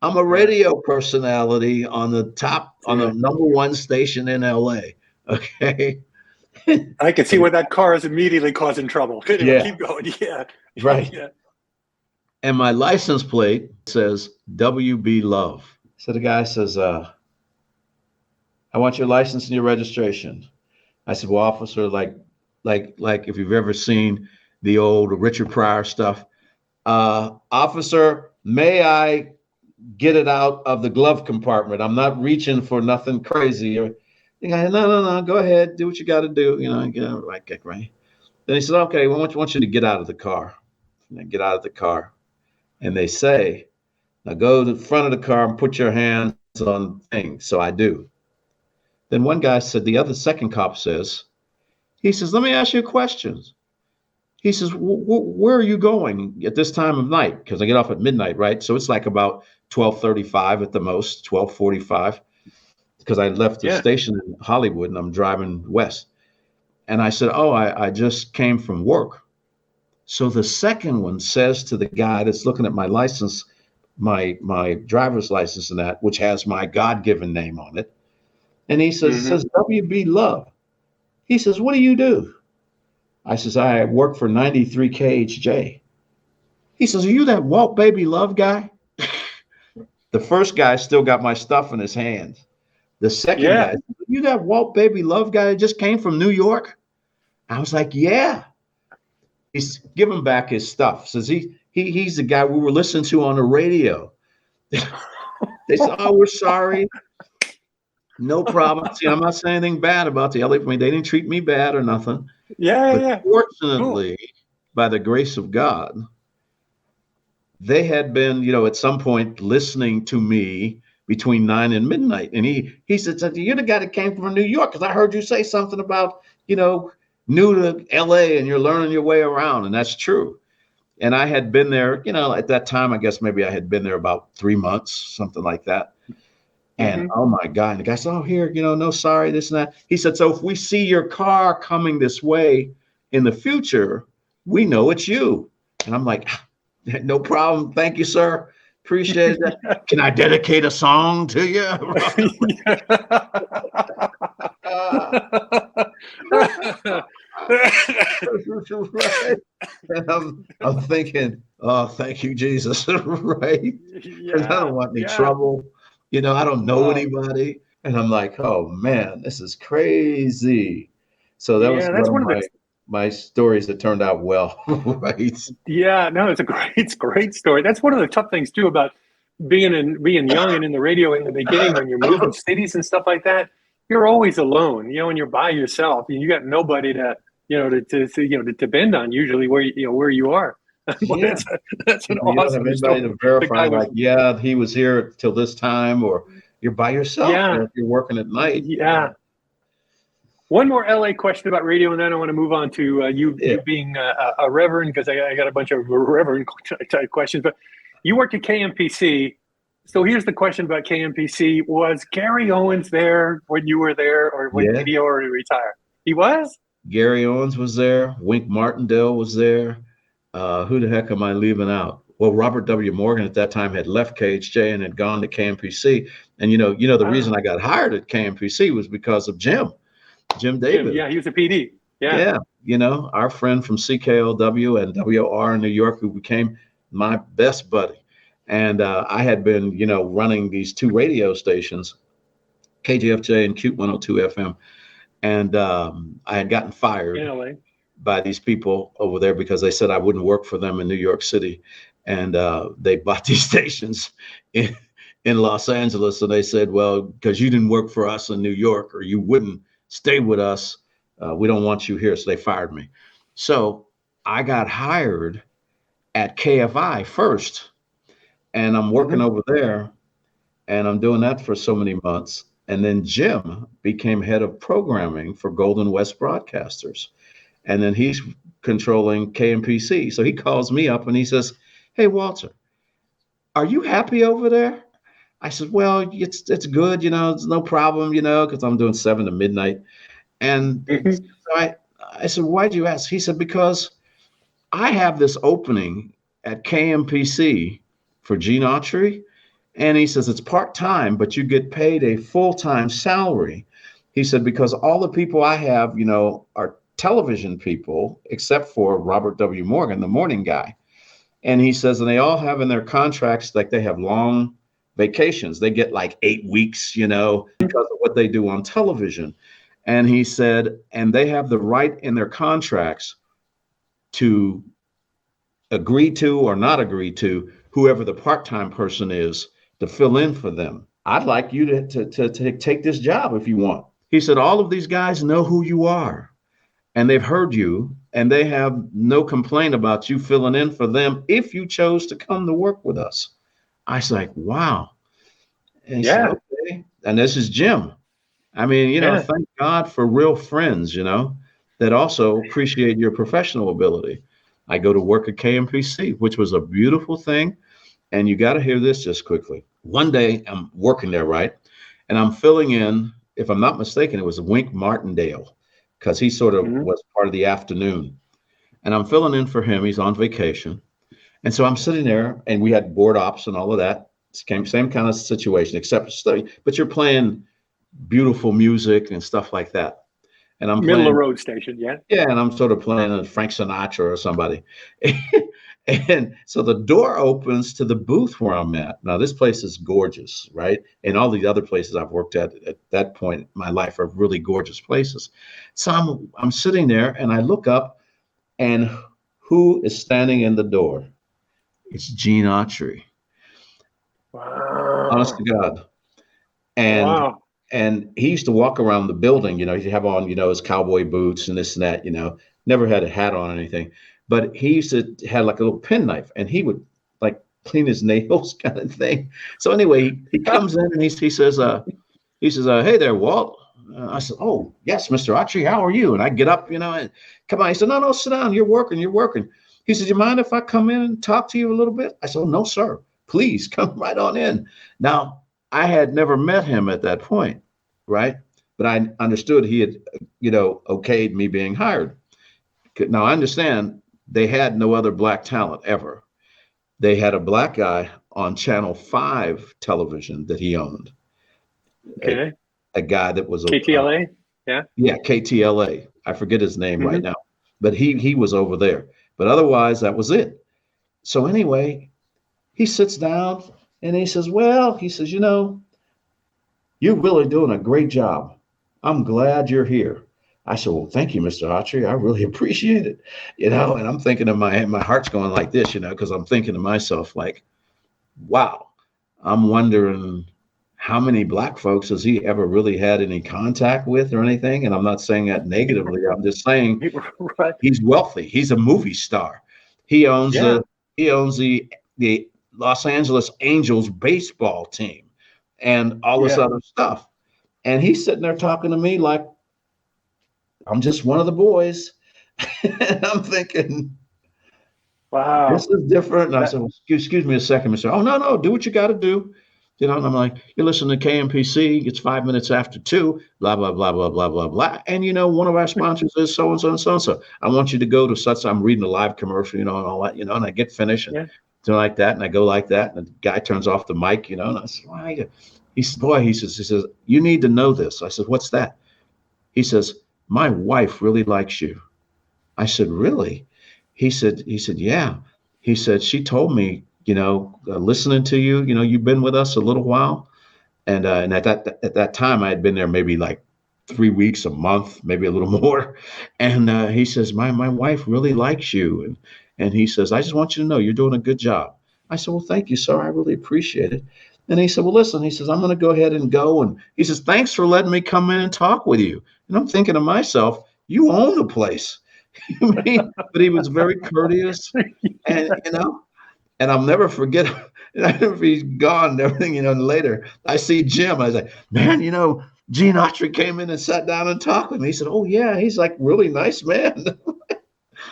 I'm a radio personality on the top, on the number one station in LA. Okay. I can see where that car is immediately causing trouble. Anyway, keep going. Yeah. Right. Yeah. And my license plate says WB Love. So the guy says, "I want your license and your registration." I said, "Well, officer, like if you've ever seen the old Richard Pryor stuff, officer, may I get it out of the glove compartment? I'm not reaching for nothing crazy." The guy, no, go ahead, do what you got to do. Right. Then he said, "Okay, well, I want you to get out of the car." And I get out of the car, and they say, "Now go to the front of the car and put your hands on things." So I do. Then one guy said, the second cop says, he says, "Let me ask you a question." He says, "Where are you going at this time of night?" Because I get off at midnight, right? So it's like about 12:35 at the most, 12:45, because I left the station in Hollywood and I'm driving west. And I said, "Oh, I just came from work." So the second one says to the guy that's looking at my license, my driver's license and that, which has my God-given name on it. And he says, "WB Love." He says, "What do you do?" I says, "I work for 93 KHJ. He says, "Are you that Walt Baby Love guy?" The first guy still got my stuff in his hand. The second guy, "You that Walt Baby Love guy that just came from New York?" I was like, "Yeah." He's giving back his stuff. Says he's the guy we were listening to on the radio. They said, "Oh, we're sorry." No problem. See, I'm not saying anything bad about the LA. They didn't treat me bad or nothing. But fortunately, by the grace of God, they had been, at some point listening to me between 9 and midnight. And he said, "You're the guy that came from New York, because I heard you say something about, new to LA and you're learning your way around." And that's true. And I had been there, at that time, I guess maybe I had been there about 3 months, something like that. And oh my God, and the guy said, "Oh, here, no, sorry, this and that." He said, "So if we see your car coming this way in the future, we know it's you." And I'm like, "No problem. Thank you, sir. Appreciate it. Can I dedicate a song to you?" Right. And I'm thinking, "Oh, thank you, Jesus." Right? Because I don't want any trouble. I don't know anybody. And I'm like, "Oh man, this is crazy." So that was one of my stories that turned out well. Right. Yeah, no, it's a great story. That's one of the tough things too about being young and in the radio in the beginning when you're moving cities and stuff like that. you're always alone, and you're by yourself, and you got nobody to, to bend on usually where you are. Well, Yeah. that's an You don't have awesome anybody story. to The verify, guy was, like, yeah, he was here till this time, or you're by yourself. yeah, If you're working at night. yeah. One more LA question about radio, and then I want to move on to Yeah. you being a reverend, because I got a bunch of reverend type questions. But you worked at KMPC. So here's the question about KMPC. Was Gary Owens there when you were there, or Yeah. did he already retire? He was? Gary Owens was there. Wink Martindale was there. Who the heck am I leaving out? Well, Robert W. Morgan at that time had left KHJ and had gone to KMPC. And the reason I got hired at KMPC was because of Jim David. Yeah, he was a PD. Yeah. Our friend from CKLW and WR in New York, who became my best buddy. And I had been, running these two radio stations, KJFJ and Cute 102 FM. And I had gotten fired by these people over there because they said I wouldn't work for them in New York City. And they bought these stations in Los Angeles. And they said, well, because you didn't work for us in New York, or you wouldn't stay with us, we don't want you here. So they fired me. So I got hired at KFI first. And I'm working over there. And I'm doing that for so many months. And then Jim became head of programming for Golden West Broadcasters. And then he's controlling KMPC. So he calls me up and he says, hey, Walter, are you happy over there? I said, well, it's good, it's no problem, because I'm doing 7 to midnight. And so I said, why'd you ask? He said, because I have this opening at KMPC for Gene Autry. And he says, it's part-time, but you get paid a full-time salary. He said, because all the people I have, are television people, except for Robert W. Morgan, the morning guy. And he says, and they all have in their contracts, like they have long vacations. They get like 8 weeks, because of what they do on television. And he said, and they have the right in their contracts to agree to or not agree to whoever the part-time person is to fill in for them. I'd like you to take this job if you want. He said, all of these guys know who you are and they've heard you and they have no complaint about you filling in for them if you chose to come to work with us. I was like, wow. And he said, okay. And this is Jim. I mean, thank God for real friends, that also appreciate your professional ability. I go to work at KMPC, which was a beautiful thing. And you got to hear this just quickly. One day I'm working there, right? And I'm filling in, if I'm not mistaken, it was Wink Martindale, because he sort of was part of the afternoon. And I'm filling in for him. He's on vacation. And so I'm sitting there and we had board ops and all of that. Same kind of situation, except study. But you're playing beautiful music and stuff like that. And I'm middle of road station, yeah. Yeah, and I'm sort of playing a Frank Sinatra or somebody. And so the door opens to the booth where I'm at. Now, this place is gorgeous, right? And all the other places I've worked at that point in my life are really gorgeous places. So I'm sitting there and I look up and who is standing in the door? It's Gene Autry. Wow. Honest to God. And he used to walk around the building, he'd have on, his cowboy boots and this and that, never had a hat on or anything. But he used to have like a little penknife and he would like clean his nails kind of thing. So anyway, he comes in and he says, hey there, Walt. I said, oh, yes, Mr. Autry, how are you? And I get up, and come on. He said, no, sit down. You're working. He said, you mind if I come in and talk to you a little bit? I said, oh, no, sir. Please come right on in. Now, I had never met him at that point, right? But I understood he had, okayed me being hired. Now, I understand they had no other black talent ever. They had a black guy on Channel 5 television that he owned. Okay. A guy that was KTLA? Yeah, KTLA. I forget his name right now, but he was over there. But otherwise, that was it. So anyway, he sits down and he says, you're really doing a great job. I'm glad you're here. I said, well, thank you, Mr. Autry. I really appreciate it. And I'm thinking in my head, my heart's going like this, because I'm thinking to myself, like, wow, I'm wondering how many black folks has he ever really had any contact with or anything? And I'm not saying that negatively. I'm just saying Right. he's wealthy. He's a movie star. He owns the Los Angeles Angels baseball team and all this other stuff. And he's sitting there talking to me like I'm just one of the boys. And I'm thinking, wow, this is different. And I said, well, excuse me a second, Mr. Oh, no, do what you got to do. You know, and I'm like, you listen to KMPC, it's 5 minutes after 2, blah, blah, blah, blah, blah, blah, blah. And, you know, one of our sponsors is so-and-so and so-and-so. I want you to go to such, I'm reading a live commercial, you know, and all that, you know, and I get finished and do like that. And I go like that. And the guy turns off the mic, you know, and I said, why? He says, boy, he says, you need to know this. I said, what's that? He says, my wife really likes you. I said, really? He said, yeah. He said, she told me, you know, listening to you, you know, you've been with us a little while. And at that time, I had been there maybe like 3 weeks, a month, maybe a little more. And he says, my wife really likes you. And he says, I just want you to know you're doing a good job. I said, well, thank you, sir. I really appreciate it. And he said, well, listen, he says, I'm going to go ahead and go. And he says, thanks for letting me come in and talk with you. And I'm thinking to myself, you own the place. But he was very courteous and, you know, and I'll never forget, if he's gone and everything, you know, and later I see Jim. I was like, man, you know, Gene Autry came in and sat down and talked with me. He said, oh, yeah, he's like really nice man.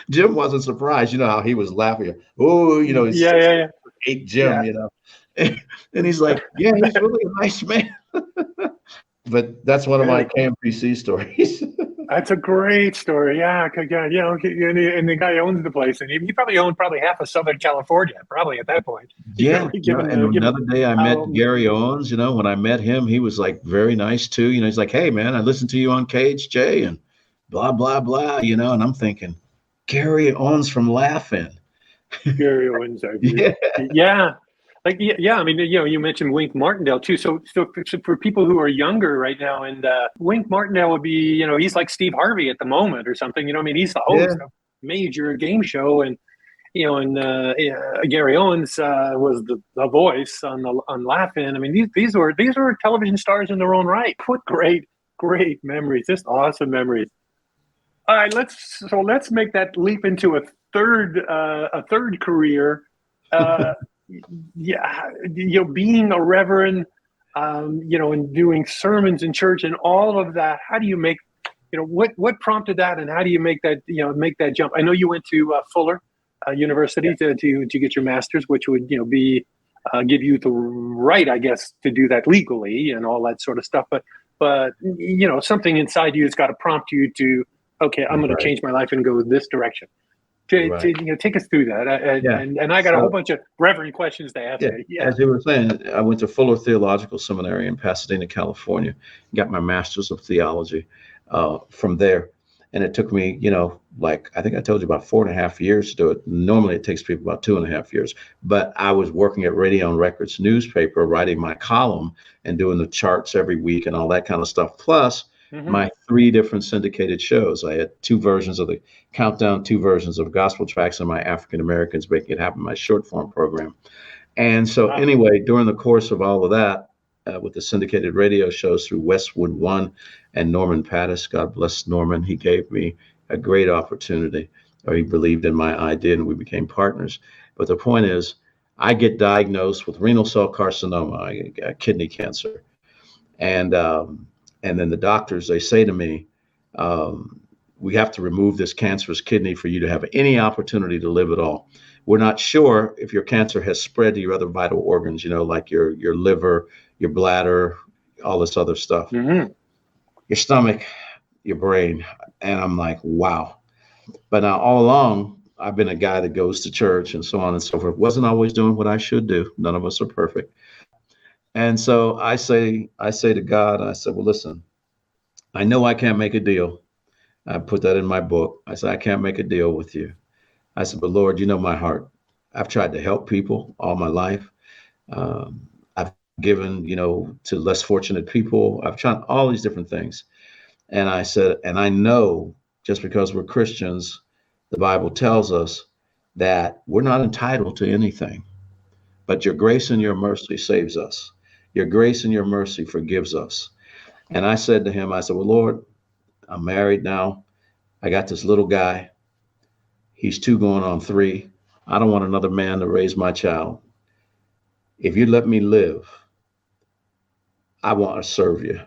Jim wasn't surprised. You know how he was laughing. Oh, you know, he's 6'8" Jim, you know. And he's like, yeah, he's really a nice man. But that's one of my KMPC stories. That's a great story. Yeah, you know, and the guy owns the place, and he probably owned half of Southern California, probably at that point. Yeah. And another day I met Gary Owens. You know, when I met him, he was like very nice too. You know, he's like, hey man, I listened to you on KHJ and blah blah blah. You know, and I'm thinking, Gary Owens from Laughing. Gary Owens, yeah. Like, yeah, I mean, you know, you mentioned Wink Martindale too. So for people who are younger right now, and Wink Martindale would be, you know, he's like Steve Harvey at the moment or something. You know, I mean, he's the host of a major game show, and you know, and Gary Owens was the voice on Laugh-In. I mean, these were television stars in their own right. What great memories! Just awesome memories. All right, let's make that leap into a third career. Yeah, you know, being a reverend, you know, and doing sermons in church and all of that. How do you make, you know, what prompted that, and how do you make that, you know, make that jump? I know you went to Fuller University to get your master's, which would, you know, be give you the right, I guess, to do that legally and all that sort of stuff. But you know, something inside you has got to prompt you to, okay, I'm going to change my life and go this direction. To you know, take us through that, and I got a whole bunch of reverend questions to ask you. Yeah. As you were saying, I went to Fuller Theological Seminary in Pasadena, California, got my master's of theology from there, and it took me, you know, like I think I told you, about 4.5 years to do it. Normally, it takes people about 2.5 years, but I was working at Radio and Records newspaper, writing my column and doing the charts every week and all that kind of stuff. Plus. My 3 different syndicated shows. I had 2 versions of the Countdown, 2 versions of Gospel Tracks, and my African Americans Making It Happen, my short form program. And so anyway, during the course of all of that, with the syndicated radio shows through Westwood One and Norman Pattis, God bless Norman, he gave me a great opportunity, or he believed in my idea, and we became partners. But the point is, I get diagnosed with renal cell carcinoma, I got kidney cancer. And then the doctors, they say to me, we have to remove this cancerous kidney for you to have any opportunity to live at all. We're not sure if your cancer has spread to your other vital organs, you know, like your liver, your bladder, all this other stuff, your stomach, your brain. And I'm like, wow. But now all along, I've been a guy that goes to church and so on and so forth. Wasn't always doing what I should do. None of us are perfect. And so I say to God, I said, well, listen, I know I can't make a deal. I put that in my book. I said, I can't make a deal with you. I said, but Lord, you know my heart. I've tried to help people all my life. I've given, you know, to less fortunate people. I've tried all these different things. And I said, and I know just because we're Christians, the Bible tells us that we're not entitled to anything, but your grace and your mercy saves us. Your grace and your mercy forgives us. And I said to him, I said, well, Lord, I'm married now. I got this little guy. He's 2 going on 3. I don't want another man to raise my child. If you let me live, I want to serve you.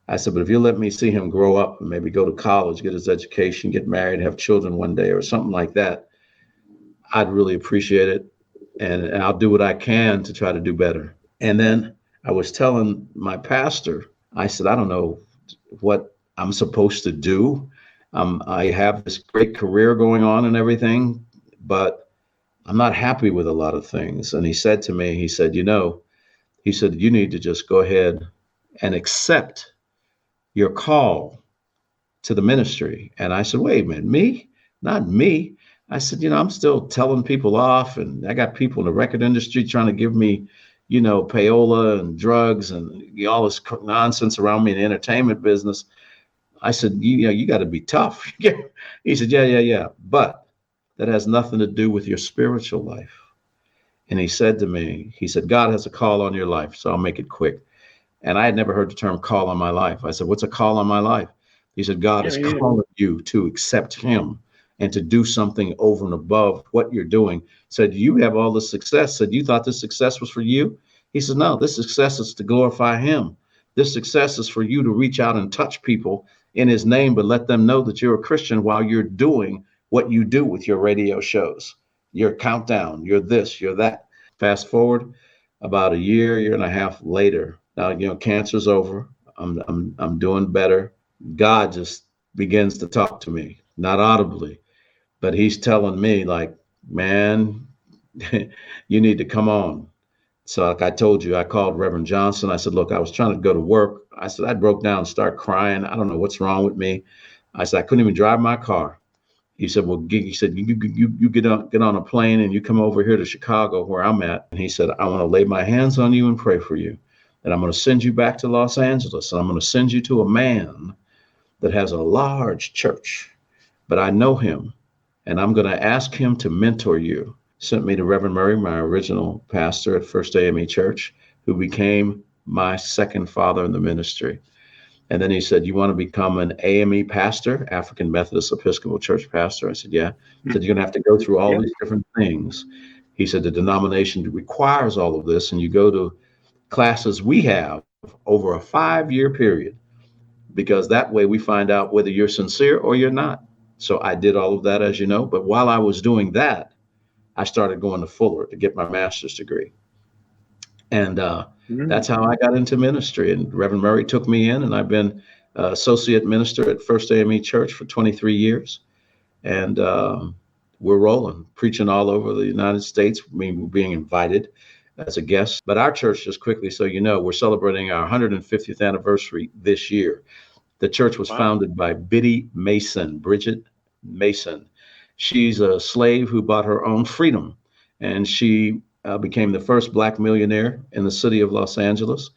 I said, but if you let me see him grow up and maybe go to college, get his education, get married, have children one day or something like that, I'd really appreciate it. And I'll do what I can to try to do better. And then I was telling my pastor, I said, I don't know what I'm supposed to do. I have this great career going on and everything, but I'm not happy with a lot of things. And he said to me, he said, you need to just go ahead and accept your call to the ministry. And I said, wait a minute, me? Not me. I said, I'm still telling people off, and I got people in the record industry trying to give me, payola and drugs and all this nonsense around me in the entertainment business. I said, you got to be tough. He said, yeah. But that has nothing to do with your spiritual life. And he said to me, God has a call on your life. So I'll make it quick. And I had never heard the term call on my life. I said, what's a call on my life? He said, God is calling you to accept him and to do something over and above what you're doing. Said, you have all the success. Said, you thought this success was for you? He said, no, this success is to glorify him. This success is for you to reach out and touch people in his name, but let them know that you're a Christian while you're doing what you do with your radio shows, your countdown, you're this, you're that. Fast forward about a year and a half later. Now, cancer's over. I'm doing better. God just begins to talk to me, not audibly, but he's telling me like, man, you need to come on. So like I told you, I called Reverend Johnson. I said, look, I was trying to go to work. I said, I broke down and started crying. I don't know what's wrong with me. I said, I couldn't even drive my car. He said, well, you get on a plane and you come over here to Chicago where I'm at. And he said, I want to lay my hands on you and pray for you. And I'm going to send you back to Los Angeles. And I'm going to send you to a man that has a large church, but I know him. And I'm going to ask him to mentor you. Sent me to Reverend Murray, my original pastor at First AME Church, who became my second father in the ministry. And then he said, you want to become an AME pastor, African Methodist Episcopal Church pastor? I said, yeah. He said, you're going to have to go through all these different things. He said, the denomination requires all of this. And you go to classes we have over a 5-year period, because that way we find out whether you're sincere or you're not. So I did all of that, as you know. But while I was doing that, I started going to Fuller to get my master's degree. And that's how I got into ministry. And Reverend Murray took me in, and I've been associate minister at First AME Church for 23 years. And we're rolling, preaching all over the United States, we're being invited as a guest. But our church, just quickly so you know, we're celebrating our 150th anniversary this year. The church was founded by Bridget Mason. She's a slave who bought her own freedom, and she became the first Black millionaire in the city of Los Angeles.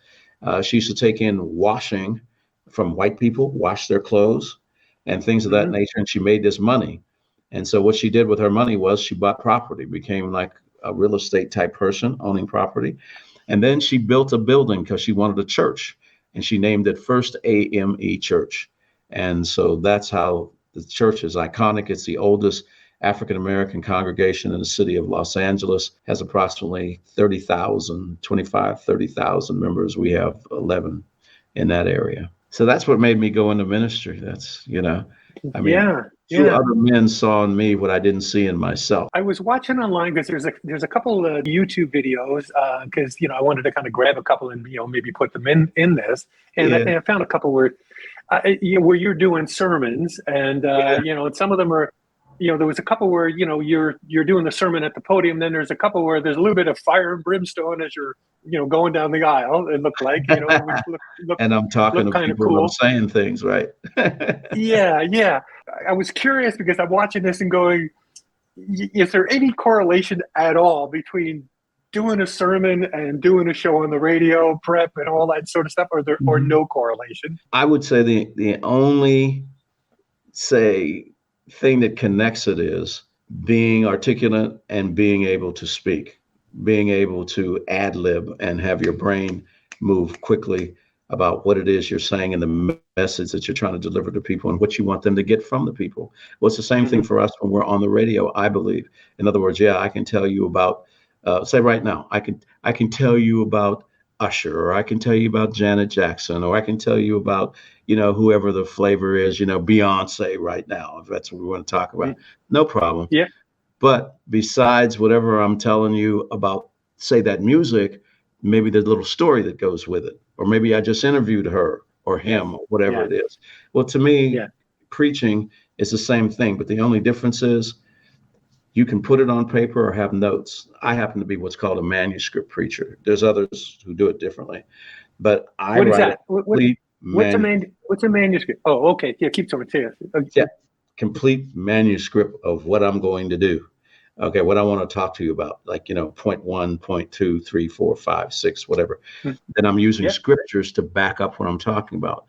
She used to take in washing from white people, wash their clothes and things of that nature, and she made this money. And so what she did with her money was she bought property, became like a real estate type person owning property. And then she built a building because she wanted a church, and she named it First AME Church. And so that's how the church is iconic. It's the oldest African-American congregation in the city of Los Angeles, has approximately 30,000 members. We have 11 in that area. So that's what made me go into ministry. That's, two other men saw in me what I didn't see in myself. I was watching online because there's a couple of YouTube videos because, I wanted to kind of grab a couple and, maybe put them in this. And I found a couple where you're doing sermons and, and some of them are, there was a couple where, you're doing the sermon at the podium. Then there's a couple where there's a little bit of fire and brimstone as you're, going down the aisle. It looked like, which looked and I'm talking to people cool. I'm saying things, right? Yeah. I was curious because I'm watching this and going, is there any correlation at all between doing a sermon and doing a show on the radio, prep and all that sort of stuff, or no correlation? I would say the only thing that connects it is being articulate and being able to speak, being able to ad lib and have your brain move quickly about what it is you're saying and the message that you're trying to deliver to people and what you want them to get from the people. Well, it's the same thing for us when we're on the radio, I believe. In other words, yeah, I can tell you about, say right now, I can tell you about Usher, or I can tell you about Janet Jackson, or I can tell you about, whoever the flavor is, Beyonce right now, if that's what we want to talk about. No problem. Yeah. But besides whatever I'm telling you about, say, that music, maybe there's a little story that goes with it. Or maybe I just interviewed her or him or whatever it is. Well, to me, preaching is the same thing, but the only difference is you can put it on paper or have notes. I happen to be what's called a manuscript preacher. There's others who do it differently, but I what is write that? What's a manuscript? Oh, okay. Yeah, keep talking. Okay. Yeah, complete manuscript of what I'm going to do. Okay, what I want to talk to you about, like, point 1, point 2, 3, 4, 5, 6, whatever. Then I'm using scriptures to back up what I'm talking about.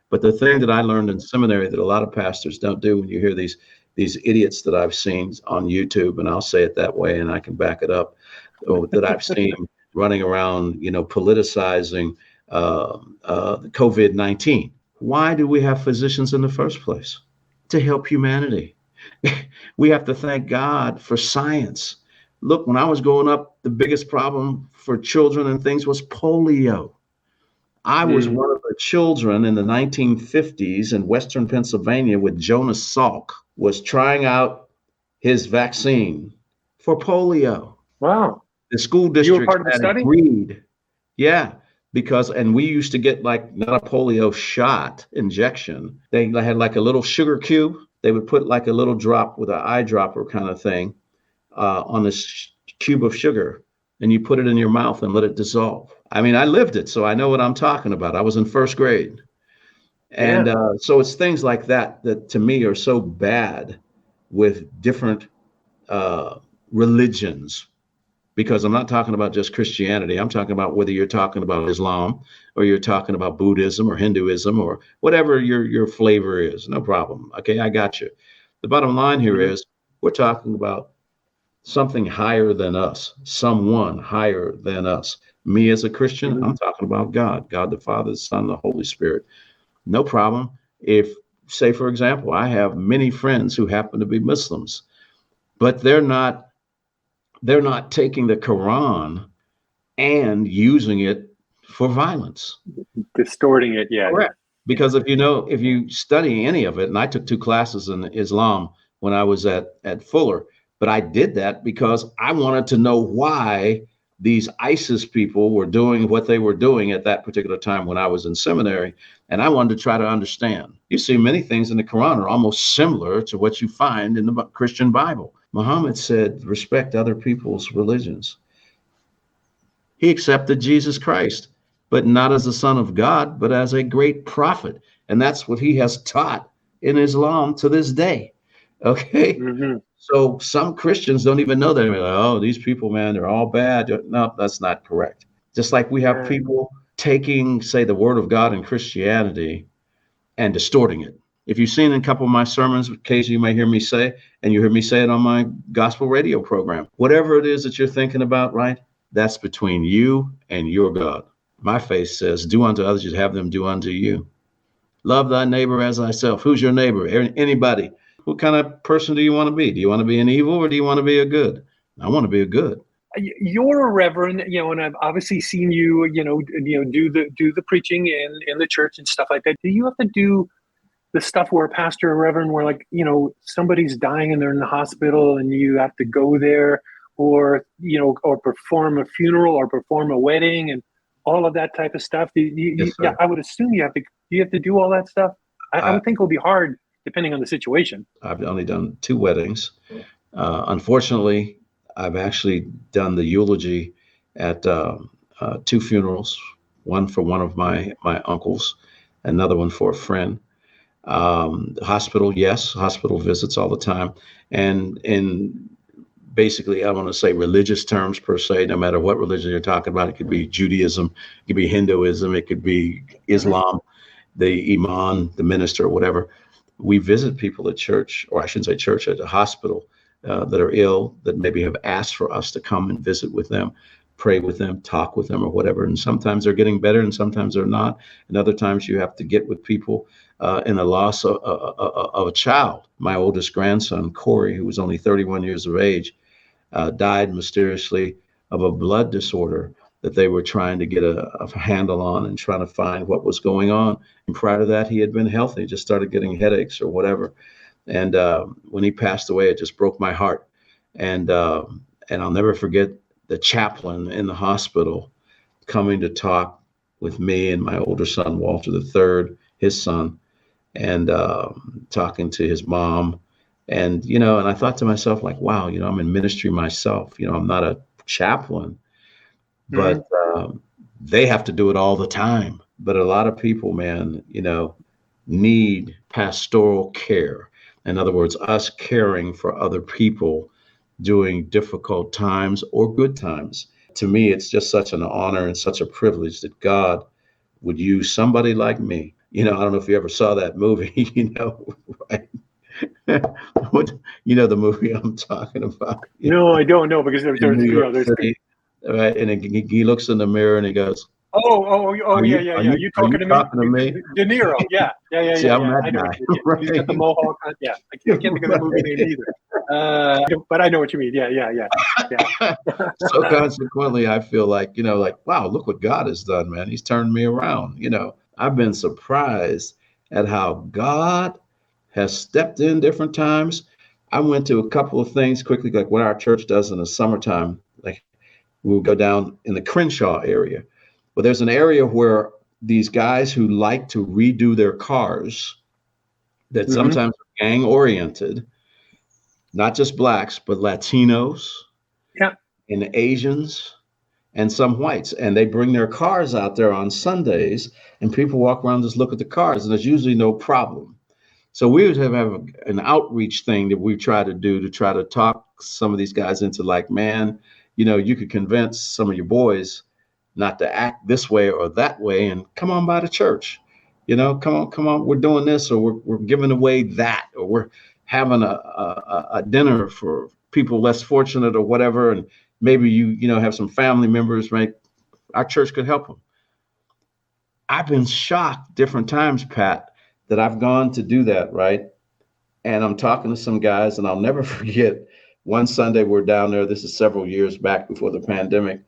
But the thing that I learned in seminary that a lot of pastors don't do, when you hear these idiots that I've seen on YouTube, and I'll say it that way, and I can back it up, that I've seen running around, politicizing COVID-19. Why do we have physicians in the first place? To help humanity. We have to thank God for science. Look, when I was growing up, the biggest problem for children and things was polio. I was one of the children in the 1950s in Western Pennsylvania with Jonas Salk was trying out his vaccine for polio. Wow. The school district had agreed. Yeah, and we used to get like not a polio shot injection. They had like a little sugar cube. They would put like a little drop with an eyedropper kind of thing on this cube of sugar, and you put it in your mouth and let it dissolve. I mean, I lived it, so I know what I'm talking about. I was in first grade. And so it's things like that to me are so bad with different religions, because I'm not talking about just Christianity. I'm talking about whether you're talking about Islam or you're talking about Buddhism or Hinduism or whatever your flavor is. No problem. Okay, I got you. The bottom line here is we're talking about something higher than us, someone higher than us. Me as a Christian, I'm talking about God the Father, the Son, the Holy Spirit. No problem. If, say, for example, I have many friends who happen to be Muslims, but they're not taking the Quran and using it for violence. Distorting it, yeah. Correct. Because if you study any of it, and I took 2 classes in Islam when I was at Fuller, but I did that because I wanted to know why these ISIS people were doing what they were doing at that particular time when I was in seminary, and I wanted to try to understand. You see, many things in the Quran are almost similar to what you find in the Christian Bible. Muhammad said, respect other people's religions. He accepted Jesus Christ, but not as the Son of God, but as a great prophet. And that's what he has taught in Islam to this day. Okay. So some Christians don't even know that. They're like, oh, these people, man, they're all bad. No, that's not correct. Just like we have people taking, say, the word of God in Christianity and distorting it. If you've seen in a couple of my sermons, occasionally you may hear me say, and you hear me say it on my gospel radio program, whatever it is that you're thinking about, right? That's between you and your God. My faith says, do unto others, you have them do unto you. Love thy neighbor as thyself. Who's your neighbor? Anybody. What kind of person do you want to be? Do you want to be an evil or do you want to be a good? I want to be a good. You're a reverend, and I've obviously seen you, do the preaching in the church and stuff like that. Do you have to do the stuff where a pastor or reverend where, like, somebody's dying and they're in the hospital and you have to go there, or perform a funeral or perform a wedding and all of that type of stuff? Yes, yeah, I would assume you have to do all that stuff. I would think it would be hard depending on the situation. I've only done 2 weddings. Unfortunately, I've actually done the eulogy at 2 funerals, one for one of my uncles, another one for a friend. Hospital, yes, hospital visits all the time. And in basically, I want to say religious terms per se, no matter what religion you're talking about. It could be Judaism, it could be Hinduism, it could be Islam, the imam, the minister, or whatever. We visit people at church, or I shouldn't say church, at a hospital that are ill, that maybe have asked for us to come and visit with them, pray with them, talk with them or whatever. And sometimes they're getting better and sometimes they're not. And other times you have to get with people in the loss of a child. My oldest grandson, Corey, who was only 31 years of age, died mysteriously of a blood disorder that they were trying to get a handle on and trying to find what was going on. And prior to that, he had been healthy, just started getting headaches or whatever. And when he passed away, it just broke my heart. And I'll never forget the chaplain in the hospital coming to talk with me and my older son, Walter III, his son, and talking to his mom. And, and I thought to myself, like, wow, I'm in ministry myself. I'm not a chaplain, but they have to do it all the time. But a lot of people, man, need pastoral care. In other words, us caring for other people during difficult times or good times. To me, it's just such an honor and such a privilege that God would use somebody like me. I don't know if you ever saw that movie, right? The movie I'm talking about. No, I don't know, because there's City, right? And he looks in the mirror and he goes, yeah. You talking to me? De Niro, yeah. See, I'm that guy. Right? He's got the mohawk. Yeah, I can't think of the movie name either. But I know what you mean. Yeah. So consequently, I feel like, wow, look what God has done, man. He's turned me around. I've been surprised at how God has stepped in different times. I went to a couple of things quickly, like what our church does in the summertime. Like we'll go down in the Crenshaw area. But there's an area where these guys who like to redo their cars that sometimes are gang oriented, not just blacks, but Latinos and Asians and some whites. And they bring their cars out there on Sundays and people walk around and just look at the cars and there's usually no problem. So we would have an outreach thing that we try to do to try to talk some of these guys into like, man, you could convince some of your boys not to act this way or that way and come on by the church. Come on, we're doing this, or we're giving away that, or we're having a dinner for people less fortunate or whatever. And maybe you have some family members, right? Our church could help them. I've been shocked different times, Pat, that I've gone to do that, right? And I'm talking to some guys, and I'll never forget one Sunday we're down there. This is several years back before the pandemic.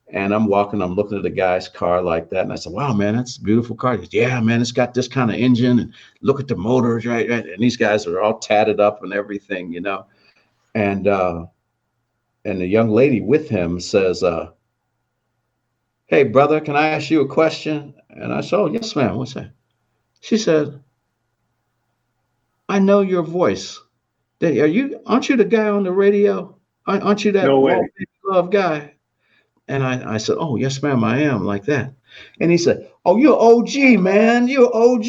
And I'm looking at a guy's car like that. And I said, wow, man, that's a beautiful car. He goes, yeah, man, it's got this kind of engine. And look at the motors, right? And these guys are all tatted up and everything, And the young lady with him says, hey, brother, can I ask you a question? And I said, oh, yes, ma'am. What's that? She said, I know your voice. Aren't you the guy on the radio? Aren't you that Walt Baby Love guy? And I said, oh, yes, ma'am, I am, like that. And he said, oh, you're OG, man. You're OG.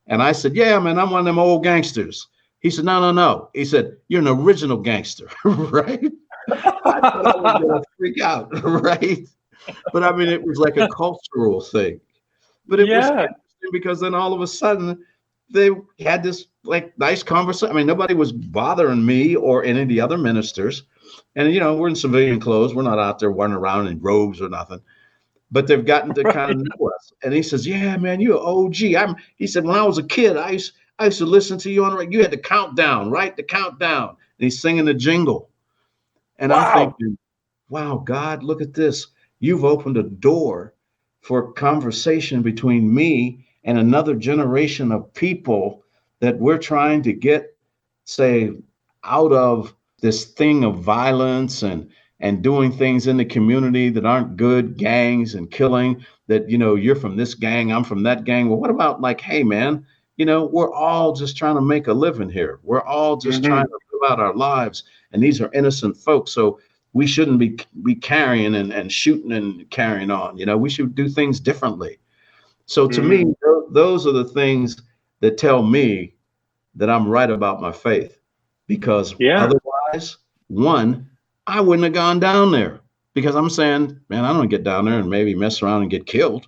And I said, yeah, man, I'm one of them old gangsters. He said, no. He said, you're an original gangster, right? I thought I was going to freak out, right? But I mean, it was like a cultural thing. But it was interesting because then all of a sudden they had this like nice conversation. I mean, nobody was bothering me or any of the other ministers. And, we're in civilian clothes. We're not out there running around in robes or nothing. But they've gotten to kind of know us. And he says, yeah, man, you're OG. He said, when I was a kid, I used to listen to you on the radio. You had the countdown, right? The countdown. And he's singing the jingle. And I'm thinking, wow, God, look at this. You've opened a door for conversation between me and another generation of people that we're trying to get, say, out of this thing of violence and doing things in the community that aren't good, gangs and killing, that, you're from this gang, I'm from that gang. Well, what about like, hey, man, we're all just trying to make a living here. We're all just trying to live out our lives. And these are innocent folks. So we shouldn't be carrying and shooting and carrying on. We should do things differently. So to me, those are the things that tell me that I'm right about my faith. Because otherwise, one, I wouldn't have gone down there, because I'm saying, man, I don't get down there and maybe mess around and get killed.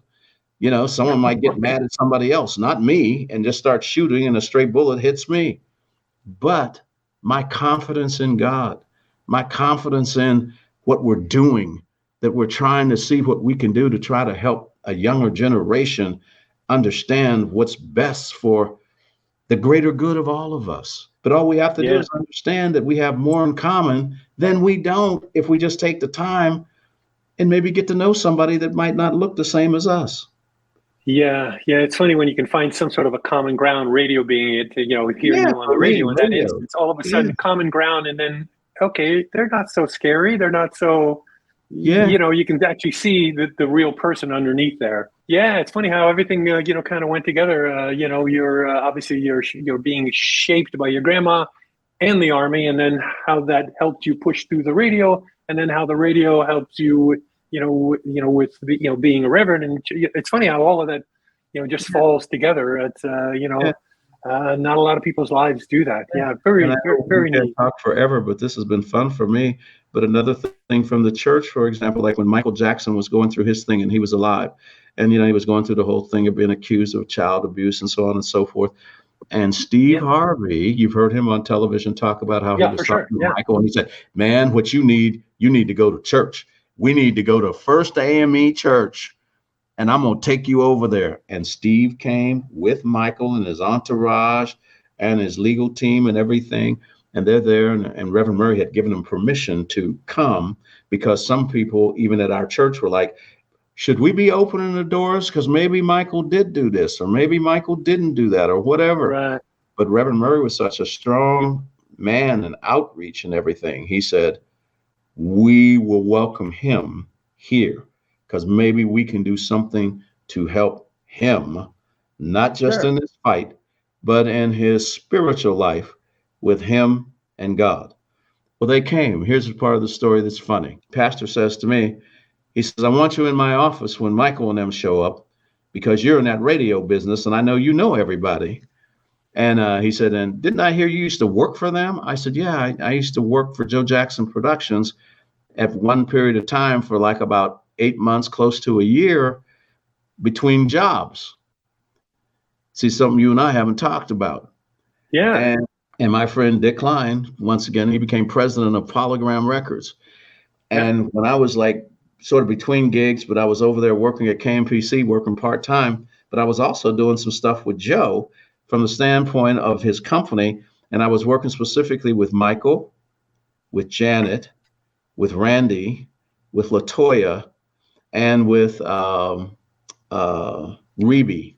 Someone might get mad at somebody else, not me, and just start shooting and a stray bullet hits me. But my confidence in God, my confidence in what we're doing, that we're trying to see what we can do to try to help a younger generation understand what's best for the greater good of all of us. But all we have to do is understand that we have more in common than we don't if we just take the time and maybe get to know somebody that might not look the same as us. Yeah, it's funny when you can find some sort of a common ground, radio being it, hearing you on the radio in that instance, all of a sudden common ground, and then, okay, they're not so scary. They're not so, you can actually see the real person underneath there. Yeah, it's funny how everything, kind of went together. You're obviously you're being shaped by your grandma and the Army, and then how that helped you push through the radio, and then how the radio helps you, with being a reverend. And it's funny how all of that, just falls together. It's not a lot of people's lives do that. Yeah, very neat. Talk forever, but this has been fun for me. But another thing from the church, for example, like when Michael Jackson was going through his thing and he was alive, and he was going through the whole thing of being accused of child abuse and so on and so forth. And Steve Harvey, you've heard him on television talk about how he was talking to Michael, and he said, "Man, what you need to go to church. We need to go to First AME Church, and I'm going to take you over there." And Steve came with Michael and his entourage and his legal team and everything. And they're there. And Reverend Murray had given them permission to come because some people, even at our church, were like, should we be opening the doors? Because maybe Michael did do this, or maybe Michael didn't do that, or whatever. Right. But Reverend Murray was such a strong man and outreach and everything. He said, we will welcome him here because maybe we can do something to help him, not just in his fight, but in his spiritual life with him and God. Well, they came. Here's a part of the story that's funny. Pastor says to me, he says, I want you in my office when Michael and them show up because you're in that radio business and I know you know everybody. And he said, and didn't I hear you used to work for them? I said, yeah, I used to work for Joe Jackson Productions at one period of time for like about 8 months, close to a year between jobs. See, something you and I haven't talked about. Yeah. And my friend Dick Klein, once again, he became president of Polygram Records. And when I was like sort of between gigs, but I was over there working at KMPC, working part-time, but I was also doing some stuff with Joe from the standpoint of his company. And I was working specifically with Michael, with Janet, with Randy, with LaToya, and with Rebe,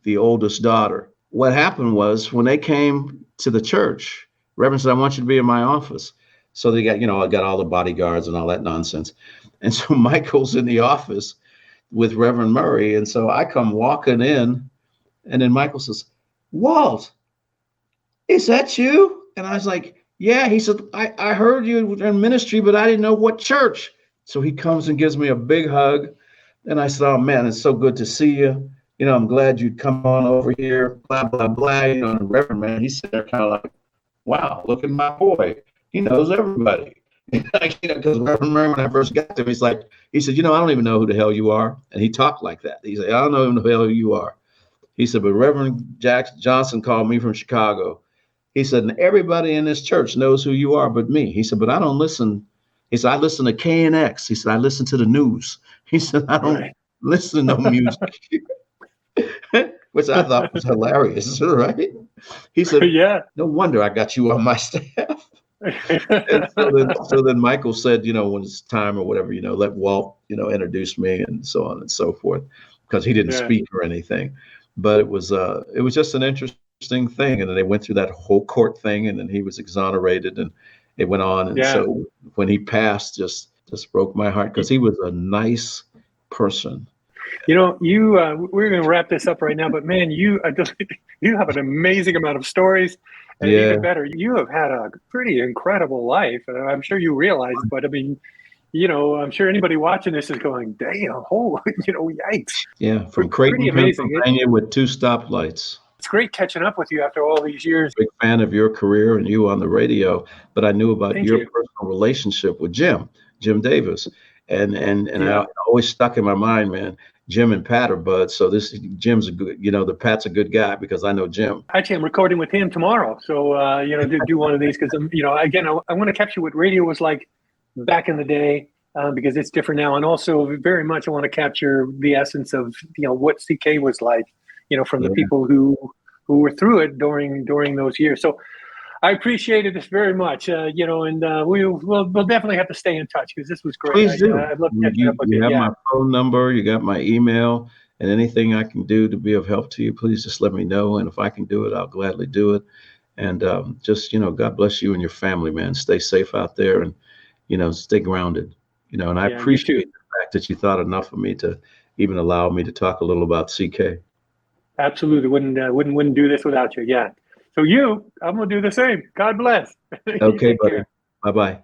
the oldest daughter. What happened was when they came to the church, Reverend said, I want you to be in my office. So they got, I got all the bodyguards and all that nonsense. And so Michael's in the office with Reverend Murray. And so I come walking in, and then Michael says, Walt, is that you? And I was like, yeah. He said, I heard you were in ministry, but I didn't know what church. So he comes and gives me a big hug. And I said, oh, man, it's so good to see you. I'm glad you'd come on over here, blah, blah, blah. And the Reverend, man, he's sitting there kind of like, wow, look at my boy. He knows everybody. Because Reverend Murray, when I first got there, he said, I don't even know who the hell you are. And he talked like that. He said, I don't know who the hell you are. He said, but Reverend Jackson Johnson called me from Chicago. He said, and everybody in this church knows who you are but me. He said, but I don't listen. He said, I listen to KNX. He said, I listen to the news. He said, I don't listen to no music. Which I thought was hilarious, right? He said, no wonder I got you on my staff. And so then Michael said, when it's time or whatever, let Walt, introduce me and so on and so forth, because he didn't speak or anything. But it was just an interesting thing. And then they went through that whole court thing, and then he was exonerated, and it went on. And so when he passed, just broke my heart, because he was a nice person. We're going to wrap this up right now, but man, you have an amazing amount of stories, and even better, you have had a pretty incredible life. I'm sure you realize, but I mean, I'm sure anybody watching this is going, damn, yikes. Yeah, from Creighton, Pennsylvania, with 2 stoplights. It's great catching up with you after all these years. Big fan of your career and you on the radio, but I knew about your personal relationship with Jim Davis. And I always stuck in my mind, man, Jim and Pat are buds. So Jim's a good, the Pat's a good guy because I know Jim. Actually, I'm recording with him tomorrow. So, do one of these because, again, I want to capture what radio was like back in the day. because it's different now. And also very much I want to capture the essence of, what CK was like, from the people who were through it during those years. So I appreciated this very much, and we'll definitely have to stay in touch because this was great. Please do. I'd love to catch up with you. You have my phone number, you got my email, and anything I can do to be of help to you, please just let me know. And if I can do it, I'll gladly do it. And just, God bless you and your family, man. Stay safe out there and, stay grounded, and I appreciate the fact that you thought enough of me to even allow me to talk a little about CK. Absolutely. Wouldn't do this without you. Yeah. So I'm going to do the same. God bless. Okay, buddy. Bye-bye.